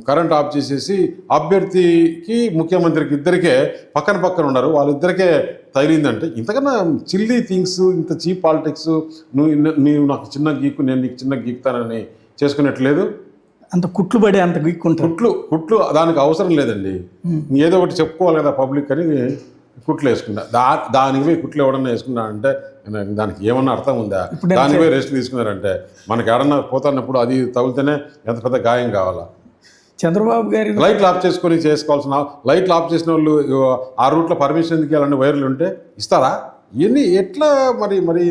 కరెంట్ ఆఫ్ చేసేసి అభ్యర్థికి ముఖ్యమంత్రికి ఇద్దరికే పక్కన ఉన్నారు, వాళ్ళిద్దరికే తగిలిందంటే ఇంతకన్నా చిల్లీ థింగ్స్, ఇంత చీప్ పాలిటిక్స్ నువ్వు నాకు చిన్న గీకు నేను నీకు చిన్న గీకుతానని చేసుకున్నట్లేదు. అంత కుట్లు పడే అంత గీక్కుంటారు. కుట్లు దానికి అవసరం లేదండి. ఏదో ఒకటి చెప్పుకోవాలి కదా పబ్లిక్ అని కుట్లు వేసుకున్నా. దానికి పోయి కుట్లు ఎవడన్నా వేసుకున్నా అంటే దానికి ఏమన్నా అర్థం ఉందా? దానికి పోయి రెస్ట్ తీసుకున్నారంటే మనకి ఎవడన్నా పోతున్నప్పుడు అది తగిలితేనే ఎంత పెద్ద గాయం కావాలా? చంద్రబాబు గారి లైట్లు ఆఫ్ చేసుకొని చేసుకోవాల్సిన, లైట్లు ఆఫ్ చేసిన వాళ్ళు ఆ రూట్లో పర్మిషన్ ఎందుకు ఇవ్వాలంటే వైర్లు ఉంటే ఇస్తారా? ఇవన్నీ ఎట్లా మరి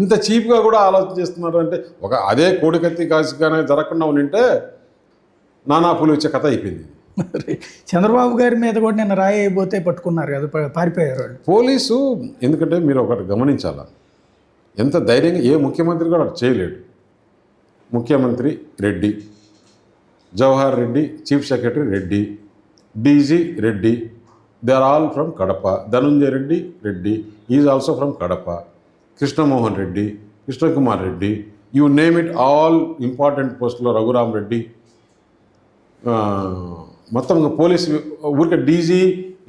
ఇంత చీప్గా కూడా ఆలోచన చేస్తున్నారు అంటే అదే కోడికత్తి కాసిగానే జరగకుండా ఉంటే నానా పూలు ఇచ్చే కథ అయిపోయింది. చంద్రబాబు గారి మీద కూడా నిన్న రాయి అయిపోతే పట్టుకున్నారు కదా, పారిపోయారు వాళ్ళు. పోలీసు ఎందుకంటే మీరు ఒకటి గమనించాలా, ఎంత ధైర్యంగా ఏ ముఖ్యమంత్రి కూడా చేయలేడు. ముఖ్యమంత్రి Reddy, Jawahar Reddy chief secretary Reddy, DG Reddy, they are all from Kadapa. Dhananjaya Reddy is also from Kadapa. Krishnamohan Reddy, Krishnakumar Reddy, you name it, all important పోస్టులో రఘురామ్ రెడ్డి, మొత్తం పోలీస్ ఊరికే డీజీ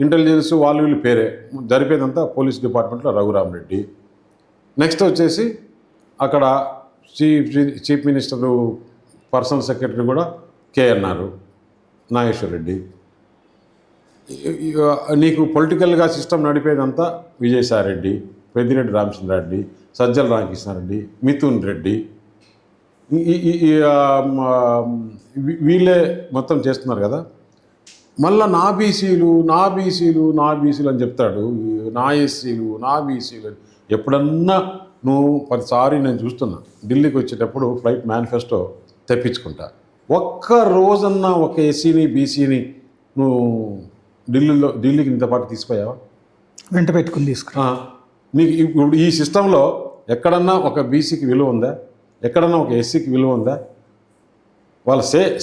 ఇంటెలిజెన్స్ వీళ్ళు పేరే జరిపేదంతా పోలీస్ డిపార్ట్మెంట్లో రఘురామ్ రెడ్డి. నెక్స్ట్ వచ్చేసి అక్కడ చీఫ్ మినిస్టరు పర్సనల్ సెక్రటరీ కూడా కేఎన్ఆర్ నాగేశ్వర్ రెడ్డి. నీకు పొలిటికల్గా సిస్టమ్ నడిపేదంతా విజయసాయిరెడ్డి, పెద్దిరెడ్డి రామచంద్రారెడ్డి, సజ్జల రామకృష్ణారెడ్డి, మిథున్ రెడ్డి, వీళ్ళే మొత్తం చేస్తున్నారు కదా. మళ్ళీ నా బీసీలు అని చెప్తాడు, నా ఎస్సీలు నా బీసీలు అని. ఎప్పుడన్నా నువ్వు 10 నేను చూస్తున్నా ఢిల్లీకి వచ్చేటప్పుడు ఫ్లైట్ మేనిఫెస్టో తెప్పించుకుంటా. ఒక్క రోజన్నా ఒక ఎస్సీని బీసీని నువ్వు ఢిల్లీకి ఇంత పాటు తీసిపోయావా? వెంట పెట్టుకుని తీసుకురా. నీకు ఇప్పుడు ఈ సిస్టంలో ఎక్కడన్నా ఒక బీసీకి విలువ ఉందా? ఎక్కడన్నా ఒక ఎస్సీకి విలువ ఉందా? వాళ్ళ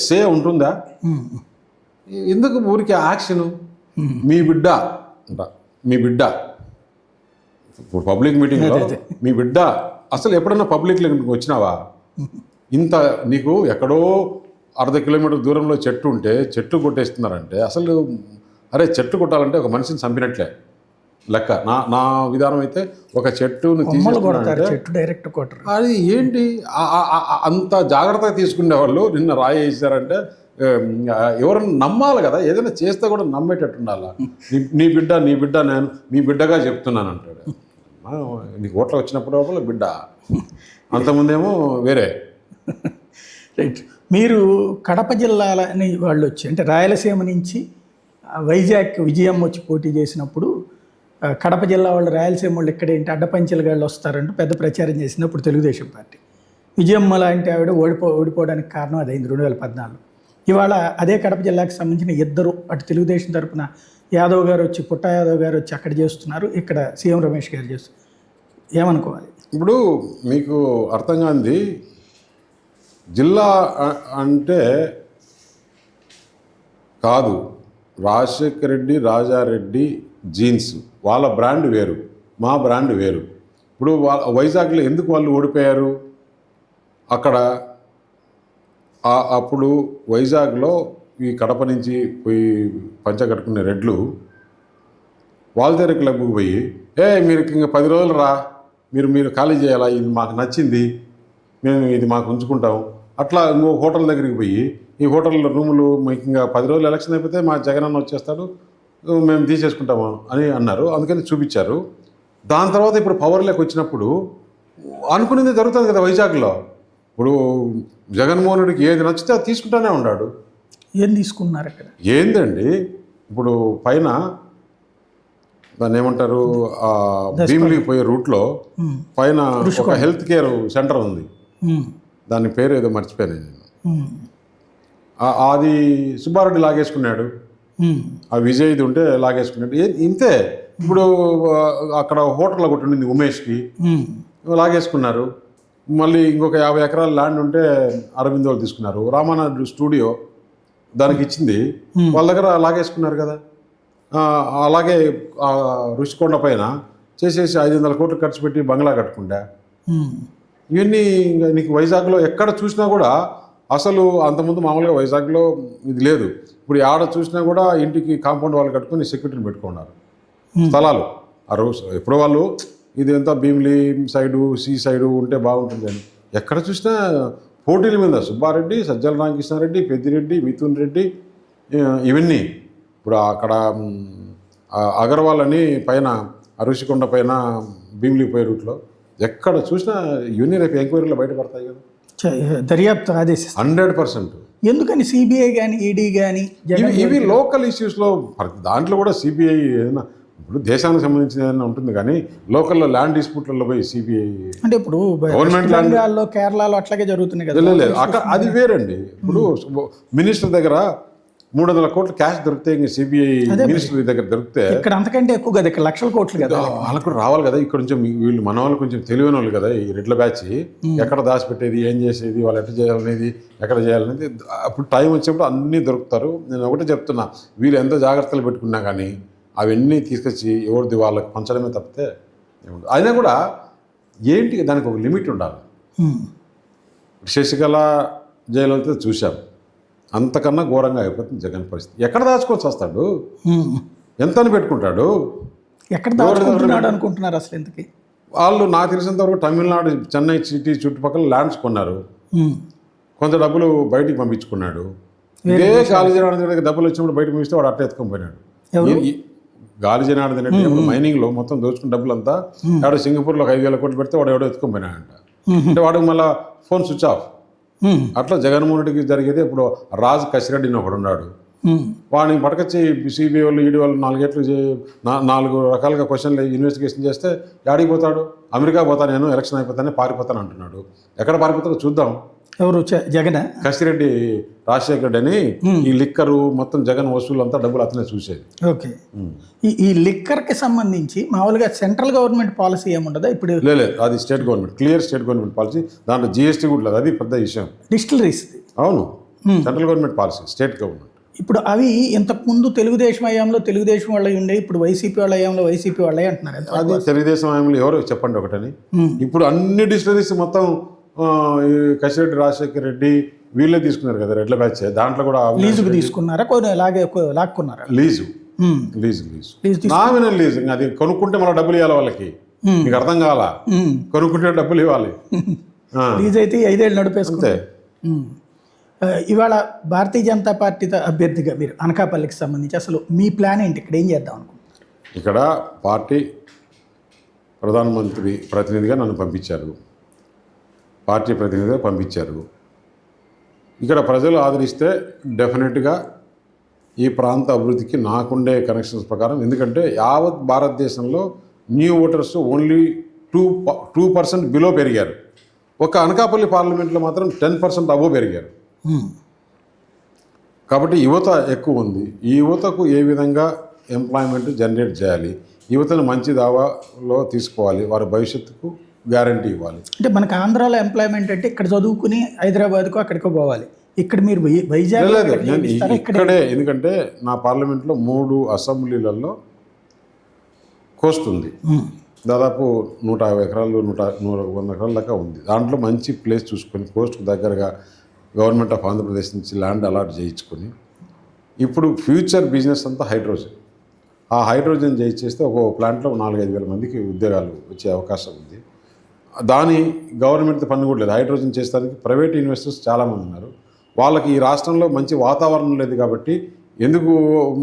సే ఉంటుందా? ఎందుకు ఊరికి యాక్షను? మీ బిడ్డ ఇప్పుడు పబ్లిక్ మీటింగ్లో మీ బిడ్డ అసలు ఎప్పుడన్నా పబ్లిక్లో వచ్చినావా? ఇంత నీకు ఎక్కడో 1/2 కిలోమీటర్ దూరంలో చెట్టు ఉంటే చెట్టు కొట్టేస్తున్నారంటే అసలు అరే చెట్టు కొట్టాలంటే ఒక మనిషిని చంపినట్లే లెక్క. నా విధానం అయితే ఒక చెట్టును తీసేస్తున్నారు, చెట్టు డైరెక్ట్ కొట్టరు. అది ఏంటి అంత జాగ్రత్తగా తీసుకునే వాళ్ళు నిన్న రాయి వేసారంటే ఎవరన్నా నమ్మాలి కదా, ఏదైనా చేస్తే కూడా నమ్మేటట్టు ఉండాలా. నీ బిడ్డ నేను మీ బిడ్డగా చెప్తున్నాను అంటాడు. నీకు ఓట్లు వచ్చినప్పుడు బిడ్డ, అంతకుముందేమో వేరే. రైట్. మీరు కడప జిల్లాలని వాళ్ళు వచ్చి అంటే రాయలసీమ నుంచి వైజాగ్ విజయం వచ్చి పోటీ చేసినప్పుడు కడప జిల్లా వాళ్ళు రాయలసీమ వాళ్ళు ఇక్కడ ఏంటి అడ్డపంచెలు గాళ్ళు వస్తారంటూ పెద్ద ప్రచారం చేసినప్పుడు తెలుగుదేశం పార్టీ విజయమ్మ లాంటి ఆవిడ ఓడిపోవడానికి కారణం అదైంది 2014. ఇవాళ అదే కడప జిల్లాకు సంబంధించిన ఇద్దరు అటు తెలుగుదేశం తరపున యాదవ్ గారు వచ్చి పుట్ట యాదవ్ గారు వచ్చి అక్కడ చేస్తున్నారు, ఇక్కడ సీఎం రమేష్ గారు చేస్తున్నారు. ఏమనుకోవాలి? ఇప్పుడు మీకు అర్థం కాంది జిల్లా అంటే కాదు, రాజశేఖర రెడ్డి రాజారెడ్డి జీన్స్ వాళ్ళ బ్రాండ్ వేరు, మా బ్రాండ్ వేరు. ఇప్పుడు వైజాగ్లో ఎందుకు వాళ్ళు ఓడిపోయారు? అక్కడ అప్పుడు వైజాగ్లో ఈ కడప నుంచి పోయి పంచగట్టుకునే రెడ్లు వాల్తేరు క్లబ్కి పోయి మీరు ఇంకా 10 రోజులు రా, మీరు ఖాళీ చేయాలా, ఇది మాకు నచ్చింది, మేము ఇది మాకు ఉంచుకుంటాం. అట్లా ఇంకో హోటల్ దగ్గరికి పోయి ఈ హోటల్లో రూములు మీకు ఇంకా 10 రోజులు ఎలక్షన్ అయిపోతే మా జగనన్న వచ్చేస్తాడు, మేము తీసేసుకుంటాము అని అన్నారు. అందుకని చూపించారు. దాని తర్వాత ఇప్పుడు పవర్లోకి వచ్చినప్పుడు అనుకునేది జరుగుతుంది కదా వైజాగ్లో. ఇప్పుడు జగన్మోహన్ రెడ్డికి ఏది నచ్చితే అది తీసుకుంటానే ఉన్నాడు. ఏం తీసుకున్నారు అక్కడ? ఏందండి ఇప్పుడు పైన దాన్ని ఏమంటారు, భీమిలికి పోయే రూట్లో పైన ఒక హెల్త్ కేర్ సెంటర్ ఉంది. దాని పేరు ఏదో మర్చిపోయాను నేను. అది సుబ్బారెడ్డి లాగేసుకున్నాడు. ఆ విజయ్ది ఉంటే లాగేసుకున్నాడు. ఇంతే. ఇప్పుడు అక్కడ హోటల్ ఒకటి ఉండింది ఉమేష్కి, లాగేసుకున్నారు. మళ్ళీ ఇంకొక 50 ఎకరాల ల్యాండ్ ఉంటే అరవింద్ వాళ్ళు తీసుకున్నారు. రామానాయుడు స్టూడియో దానికి ఇచ్చింది, వాళ్ళ దగ్గర లాగేసుకున్నారు కదా. అలాగే రుషికొండ పైన చేసేసి 500 కోట్లు ఖర్చు పెట్టి బంగ్లా కట్టుకుంటా. ఇవన్నీ నీకు వైజాగ్లో ఎక్కడ చూసినా కూడా, అసలు అంతకుముందు మామూలుగా వైజాగ్లో ఇది లేదు. ఇప్పుడు ఆడ చూసినా కూడా ఇంటికి కాంపౌండ్ వాళ్ళు కట్టుకొని సెక్యూరిటీని పెట్టుకున్నారు. స్థలాలు ఆ రోజు ఎప్పుడో వాళ్ళు ఇది ఎంత భీమిలి సైడు సీ సైడు ఉంటే బాగుంటుంది అని ఎక్కడ చూసినా పోటీల మీద సుబ్బారెడ్డి, సజ్జల రామకృష్ణారెడ్డి, పెద్దిరెడ్డి, మిథున్ రెడ్డి, ఇవన్నీ. ఇప్పుడు అక్కడ అగర్వాల్ అని పైన ఋషికొండ పైన భీమిలి పోయే రూట్లో ఎక్కడ చూసినా ఇవన్నీ రేపు ఎంక్వైరీలో బయటపడతాయి కదా. దర్యాప్తు ఆదేశిస్తారు 100%. ఎందుకని సిబిఐ కానీ ఈడీ కానీ ఇవి లోకల్ ఇష్యూస్లో దాంట్లో కూడా సిబిఐ ఏదైనా ఇప్పుడు దేశానికి సంబంధించిన ఏదైనా ఉంటుంది, కానీ లోకల్లో ల్యాండ్ డిస్ప్యూట్లలో పోయి సిబిఐ అంటే ఇప్పుడు గవర్నమెంట్ బెంగాల్లో కేరళలో అట్లాగే జరుగుతున్నాయి కదా. లేదు అక్కడ అది వేరండి. ఇప్పుడు మినిస్టర్ దగ్గర 300 కోట్లు క్యాష్ దొరికితే ఇంక సిబిఐ మినిస్టర్ దగ్గర దొరికితే ఇక్కడ అంతకంటే ఎక్కువ కదా, ఇక్కడ లక్షల కోట్లు కదా. వాళ్ళకు రావాలి కదా. ఇక్కడ కొంచెం వీళ్ళు మన వాళ్ళు కొంచెం తెలివైన వాళ్ళు కదా. ఈ రెడ్ల బ్యాచ్ ఎక్కడ దాచిపెట్టేది, ఏం చేసేది, వాళ్ళు ఎట్లా చేయాలనేది, ఎక్కడ చేయాలనేది అప్పుడు టైం వచ్చినప్పుడు అన్నీ దొరుకుతారు. నేను ఒకటే చెప్తున్నా, వీళ్ళు ఎంత జాగ్రత్తలు పెట్టుకున్నా కానీ అవన్నీ తీసుకొచ్చి ఎవరిది వాళ్ళకి పంచడమే తప్పితే ఏముండదు. అయినా కూడా ఏంటి దానికి ఒక లిమిట్ ఉండాలి. శశికళ జయలలిత చూశాం, అంతకన్నా ఘోరంగా అయిపోతుంది జగన్ పరిస్థితి. ఎక్కడ దాచుకోవచ్చు వస్తాడు, ఎంత అని పెట్టుకుంటాడు, ఎక్కడ దాచుకుంటున్నాడు అనుకుంటున్నారు అసలు ఇంతకీ. వాళ్ళు నాకు తెలిసినంతవరకు తమిళనాడు చెన్నై సిటీ చుట్టుపక్కల ల్యాండ్స్ కొన్నారు, కొంత డబ్బులు బయటికి పంపించుకున్నాడు. ఇదే గాలి జనార్దన్ దగ్గర డబ్బులు వచ్చినప్పుడు బయటకు పంపిస్తే వాడు అట్లా ఎత్తుకొని పోయినాడు. గాలి జనార్దన్ రెడ్డి మైనింగ్లో మొత్తం దోచుకున్న డబ్బులు అంతా వాడు సింగపూర్లో 5,000 కోట్లు పెడితే వాడు ఎవడో ఎత్తుకొని పోయినాడంట. అంటే వాడికి మళ్ళీ ఫోన్ స్విచ్ ఆఫ్. అట్లా జగన్మోహన్ రెడ్డికి జరిగేది. ఇప్పుడు రాజ్ కసిరెడ్డిని ఒకడు ఉన్నాడు, వాడిని పట్టుకొచ్చి సిబిఐ వాళ్ళు ఈడీ వాళ్ళు 4 రకాలుగా క్వశ్చన్లు ఇన్వెస్టిగేషన్ చేస్తే యాడికి పోతాడు? అమెరికా పోతాను, నేను ఎలక్షన్ అయిపోతానే పారిపోతాను అంటున్నాడు. ఎక్కడ పారిపోతాడో చూద్దాం. ఎవరు జగన్? కసిరెడ్డి రాజశేఖర్ రెడ్డి అని ఈ లిక్కరు మొత్తం జగన్ వసూలు అంతా డబ్బులు అతనే చూసేది. ఓకే. ఈ లిక్కర్కి సంబంధించి మామూలుగా సెంట్రల్ గవర్నమెంట్ పాలసీ ఏముండదా ఇప్పుడు? లేదు, అది state government, clear state government policy. దాంట్లో జిఎస్టీ కూడా లేదు, అది పెద్ద విషయం. డిస్టిలరీస్ అవును, central government policy, state government. ఇప్పుడు అవి ఇంతకుముందు తెలుగుదేశం హయాంలో తెలుగుదేశం వాళ్ళవి ఉండే, ఇప్పుడు వైసీపీ వాళ్ళ హయాంలో వైసీపీ వాళ్ళే అంటున్నారు. అది తెలుగుదేశం హయాంలో ఎవరు చెప్పండి ఒకటని. ఇప్పుడు అన్ని డిస్టిలరీస్ మొత్తం కసిరెడ్డి రాజశేఖర్ రెడ్డి వీళ్ళే తీసుకున్నారు కదా, రెడ్ల బ్యాచ్. దాంట్లో కూడా లీజుకు తీసుకున్నారా, కొన్ని లాక్కున్నారా? Lease nominal lease. అది కొనుక్కుంటే మళ్ళీ డబ్బులు ఇవ్వాలి వాళ్ళకి. మీకు అర్థం కావాలా? కొనుక్కుంటే డబ్బులు ఇవ్వాలి. లీజ్ అయితే 5 ఏళ్ళు నడిపేసుకుంటే. ఇవాళ భారతీయ జనతా పార్టీ అభ్యర్థిగా మీరు అనకాపల్లికి సంబంధించి అసలు మీ ప్లాన్ ఏంటి? ఇక్కడ ఏం చేద్దాం అనుకుంటున్నారు? ఇక్కడ పార్టీ ప్రధానమంత్రి ప్రతినిధిగా నన్ను పంపించారు, పార్టీ ప్రతినిధిగా పంపించారు. ఇక్కడ ప్రజలు ఆదరిస్తే డెఫినెట్గా ఈ ప్రాంత అభివృద్ధికి నాకుండే కనెక్షన్స్ ప్రకారం, ఎందుకంటే యావత్ భారతదేశంలో న్యూ ఓటర్స్ ఓన్లీ 2% బిలో పెరిగారు. ఒక అనకాపల్లి పార్లమెంట్లో మాత్రం 10% అబోవ్ పెరిగారు. కాబట్టి యువత ఎక్కువ ఉంది. ఈ యువతకు ఏ విధంగా ఎంప్లాయ్మెంట్ జనరేట్ చేయాలి, యువతను మంచి దావాలో తీసుకోవాలి, వారి భవిష్యత్తుకు గ్యారంటీ ఇవ్వాలి. అంటే మనకు ఆంధ్రాలో ఎంప్లాయ్మెంట్ అంటే ఇక్కడ చదువుకుని హైదరాబాద్కు అక్కడికో పోవాలి. ఇక్కడ మీరు వైజాగ్ ఇక్కడే, ఎందుకంటే నా పార్లమెంట్లో 3 అసెంబ్లీలలో కోస్ట్ ఉంది. దాదాపు 150 ఎకరాలు 100 ఎకరాల దాకా ఉంది. దాంట్లో మంచి ప్లేస్ చూసుకొని కోస్ట్కు దగ్గరగా గవర్నమెంట్ ఆఫ్ ఆంధ్రప్రదేశ్ నుంచి ల్యాండ్ అలాట్ చేయించుకొని, ఇప్పుడు ఫ్యూచర్ బిజినెస్ అంతా హైడ్రోజన్. ఆ హైడ్రోజన్ చేయిస్తే ఒక ప్లాంట్లో 4-5 వేల మందికి ఉద్యోగాలు వచ్చే అవకాశం ఉంది. దాని గవర్నమెంట్ పన్ను కూడా లేదు. హైడ్రోజన్ చేసేదానికి ప్రైవేట్ ఇన్వెస్టర్స్ చాలామంది ఉన్నారు. వాళ్ళకి ఈ రాష్ట్రంలో మంచి వాతావరణం లేదు కాబట్టి, ఎందుకు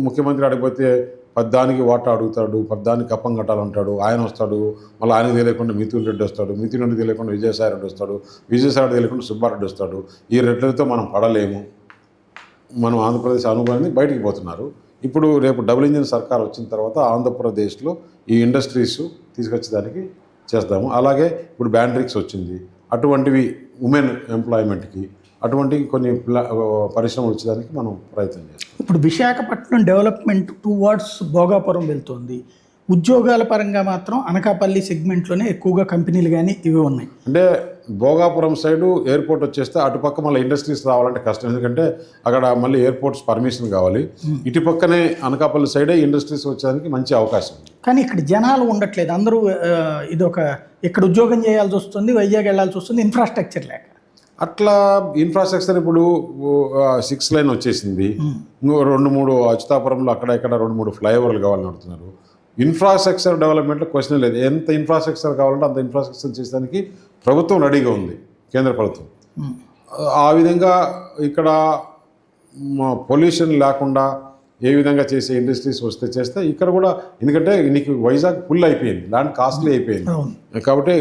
ముఖ్యమంత్రి అడిగిపోతే పద్దానికి వాటా అడుగుతాడు, పద్దానికి కప్పం కట్టాలంటాడు. ఆయన వస్తాడు, మళ్ళీ ఆయనకు తెలియకుండా మిథున్ రెడ్డి వస్తాడు, మిథున్ రెడ్డి తెలియకుండా విజయసాయి రెడ్డి వస్తాడు, విజయసాయి రెడ్డి తెలియకుండా సుబ్బారెడ్డి వస్తాడు. ఈ రెడ్లతో మనం పడలేము, మనం ఆంధ్రప్రదేశ్ అనుభవాన్ని బయటికి పోతున్నారు. ఇప్పుడు రేపు డబుల్ ఇంజిన్ సర్కార్ వచ్చిన తర్వాత ఆంధ్రప్రదేశ్లో ఈ ఇండస్ట్రీస్ తీసుకొచ్చేదానికి చేస్తాము. అలాగే ఇప్పుడు బ్యాండ్రిక్స్ వచ్చింది, అటువంటివి ఉమెన్ ఎంప్లాయ్మెంట్కి అటువంటివి కొన్ని పరిశ్రమలు వచ్చేదానికి మనం ప్రయత్నం చేస్తాం. ఇప్పుడు విశాఖపట్నం డెవలప్మెంట్ టువర్డ్స్ భోగాపురం వెళ్తుంది. ఉద్యోగాల పరంగా మాత్రం అనకాపల్లి సెగ్మెంట్లోనే ఎక్కువగా కంపెనీలు కానీ ఇవి ఉన్నాయి. అంటే భోగాపురం సైడు ఎయిర్పోర్ట్ వచ్చేస్తే అటుపక్క మళ్ళీ ఇండస్ట్రీస్ రావాలంటే కష్టం, ఎందుకంటే అక్కడ మళ్ళీ ఎయిర్పోర్ట్స్ పర్మిషన్ కావాలి. ఇటు పక్కనే అనకాపల్లి సైడే ఇండస్ట్రీస్ వచ్చేదానికి మంచి అవకాశం ఉంది. కానీ ఇక్కడ జనాలు ఉండట్లేదు, అందరూ ఇదొక ఇక్కడ ఉద్యోగం చేయాల్సి వస్తుంది, వైజాగ్ వెళ్ళాల్సి వస్తుంది, ఇన్ఫ్రాస్ట్రక్చర్ లేక. అట్లా ఇన్ఫ్రాస్ట్రక్చర్ ఇప్పుడు 6 లైన్ వచ్చేసింది, 2-3 అచ్యుతాపురంలో అక్కడ ఇక్కడ 2-3 ఫ్లైఓవర్లు కావాలని అడుగుతున్నారు. ఇన్ఫ్రాస్ట్రక్చర్ డెవలప్మెంట్లో క్వశ్చన్ లేదు. ఎంత ఇన్ఫ్రాస్ట్రక్చర్ కావాలంటే అంత ఇన్ఫ్రాస్ట్రక్చర్ చేసేదానికి ప్రభుత్వం రెడీగా ఉంది, కేంద్ర ప్రభుత్వం. ఆ విధంగా ఇక్కడ పొల్యూషన్ లేకుండా ఏ విధంగా చేసే ఇండస్ట్రీస్ వస్తే చేస్తే ఇక్కడ కూడా, ఎందుకంటే నీకు వైజాగ్ ఫుల్ అయిపోయింది, ల్యాండ్ కాస్ట్లీ అయిపోయింది, కాబట్టి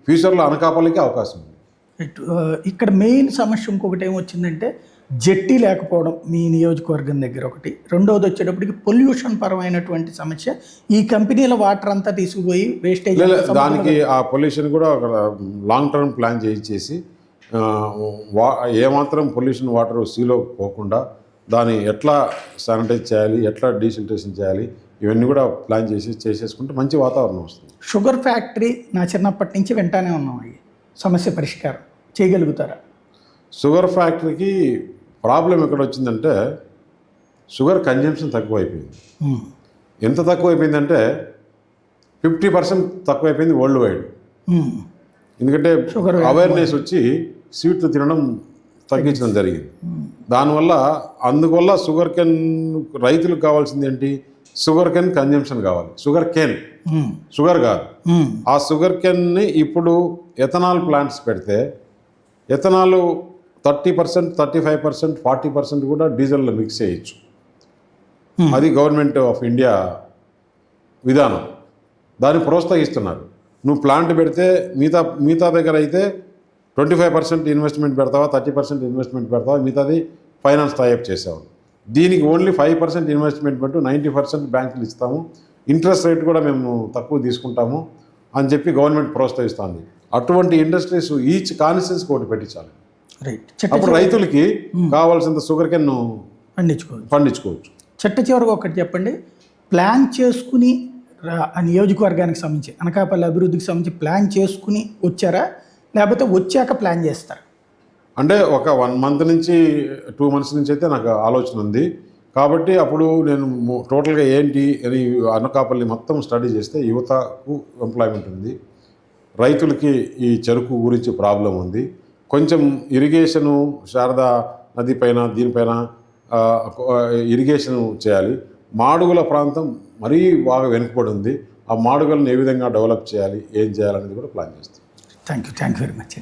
ఫ్యూచర్లో అనకాపల్లికి అవకాశం ఉంది. ఇక్కడ మెయిన్ సమస్య ఇంకొకటి ఏమొచ్చిందంటే జెట్టి లేకపోవడం మీ నియోజకవర్గం దగ్గర ఒకటి. రెండవది వచ్చేటప్పటికి పొల్యూషన్ పరమైనటువంటి సమస్య. ఈ కంపెనీల వాటర్ అంతా తీసుకుపోయి వేస్టేజ్, దానికి ఆ పొల్యూషన్ కూడా ఒక లాంగ్ టర్మ్ ప్లాన్ చేసి ఏమాత్రం పొల్యూషన్ వాటర్ సీలో పోకుండా దాన్ని ఎట్లా శానిటైజ్ చేయాలి, ఎట్లా డీసిల్టేషన్ చేయాలి, ఇవన్నీ కూడా ప్లాన్ చేసేసుకుంటే మంచి వాతావరణం వస్తుంది. షుగర్ ఫ్యాక్టరీ నా చిన్నప్పటి నుంచి వెంటనే ఉన్నాం, అవి సమస్య పరిష్కారం చేయగలుగుతారా? షుగర్ ఫ్యాక్టరీకి ప్రాబ్లం ఎక్కడ వచ్చిందంటే షుగర్ కన్జంప్షన్ తక్కువైపోయింది. ఎంత తక్కువైపోయిందంటే 50% తక్కువైపోయింది వరల్డ్ వైడ్. ఎందుకంటే అవేర్నెస్ వచ్చి స్వీట్ తినడం తగ్గించడం జరిగింది. అందువల్ల షుగర్ కేన్ రైతులకు కావాల్సింది ఏంటి? షుగర్ కేన్ కన్జంప్షన్ కావాలి. షుగర్ కాదు. ఆ షుగర్ కేన్ని ఇప్పుడు ఎథనాల్ ప్లాంట్స్ పెడితే ఎథనాల్ 30%, 35%, 40% కూడా డీజిల్లో మిక్స్ చేయొచ్చు. అది గవర్నమెంట్ ఆఫ్ ఇండియా విధానం, దాన్ని ప్రోత్సహిస్తున్నారు. నువ్వు ప్లాంట్ పెడితే మిగతా దగ్గర అయితే 25% ఇన్వెస్ట్మెంట్ పెడతావా, 30% ఇన్వెస్ట్మెంట్ పెడతావా, మిగతాది ఫైనాన్స్ టైఅప్ చేసావు. దీనికి ఓన్లీ 5% ఇన్వెస్ట్మెంట్ పెట్టు, 90% బ్యాంకులు ఇస్తాము, ఇంట్రెస్ట్ రేట్ కూడా మేము తక్కువ తీసుకుంటాము అని చెప్పి గవర్నమెంట్ ప్రోత్సహిస్తుంది. అటువంటి ఇండస్ట్రీస్ ఈచ్ కాన్స్టిట్యూన్సీకి ఒకటి పెట్టించాలి. అప్పుడు రైతులకి కావాల్సినంత షుగర్ కేన్ పండించుకోవచ్చు. చెట్ట చివరికి ఒకటి చెప్పండి, ప్లాన్ చేసుకుని ఆ నియోజకవర్గానికి సంబంధించి అనకాపల్లి అభివృద్ధికి సంబంధించి ప్లాన్ చేసుకుని వచ్చారా, లేకపోతే వచ్చాక ప్లాన్ చేస్తారా? అంటే ఒక 1 month నుంచి 2 months నుంచి అయితే నాకు ఆలోచన ఉంది. కాబట్టి అప్పుడు నేను టోటల్గా ఏంటి అని అనకాపల్లి మొత్తం స్టడీ చేస్తే యువతకు ఎంప్లాయ్మెంట్ ఉంది, రైతులకి ఈ చెరుకు గురించి ప్రాబ్లం ఉంది, కొంచెం ఇరిగేషను శారదా నది పైన దీనిపైన ఇరిగేషన్ చేయాలి, మాడుగుల ప్రాంతం మరీ బాగా వెనుకబడి ఉంది, ఆ మాడుగులను ఏ విధంగా డెవలప్ చేయాలి, ఏం చేయాలనేది కూడా ప్లాన్ చేస్తాం. Thank you very much.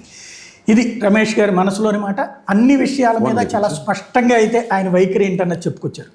ఇది రమేష్ గారి మనసులోని మాట. అన్ని విషయాల మీద చాలా స్పష్టంగా అయితే ఆయన వైఖరి ఏంటన్నది చెప్పుకొచ్చారు.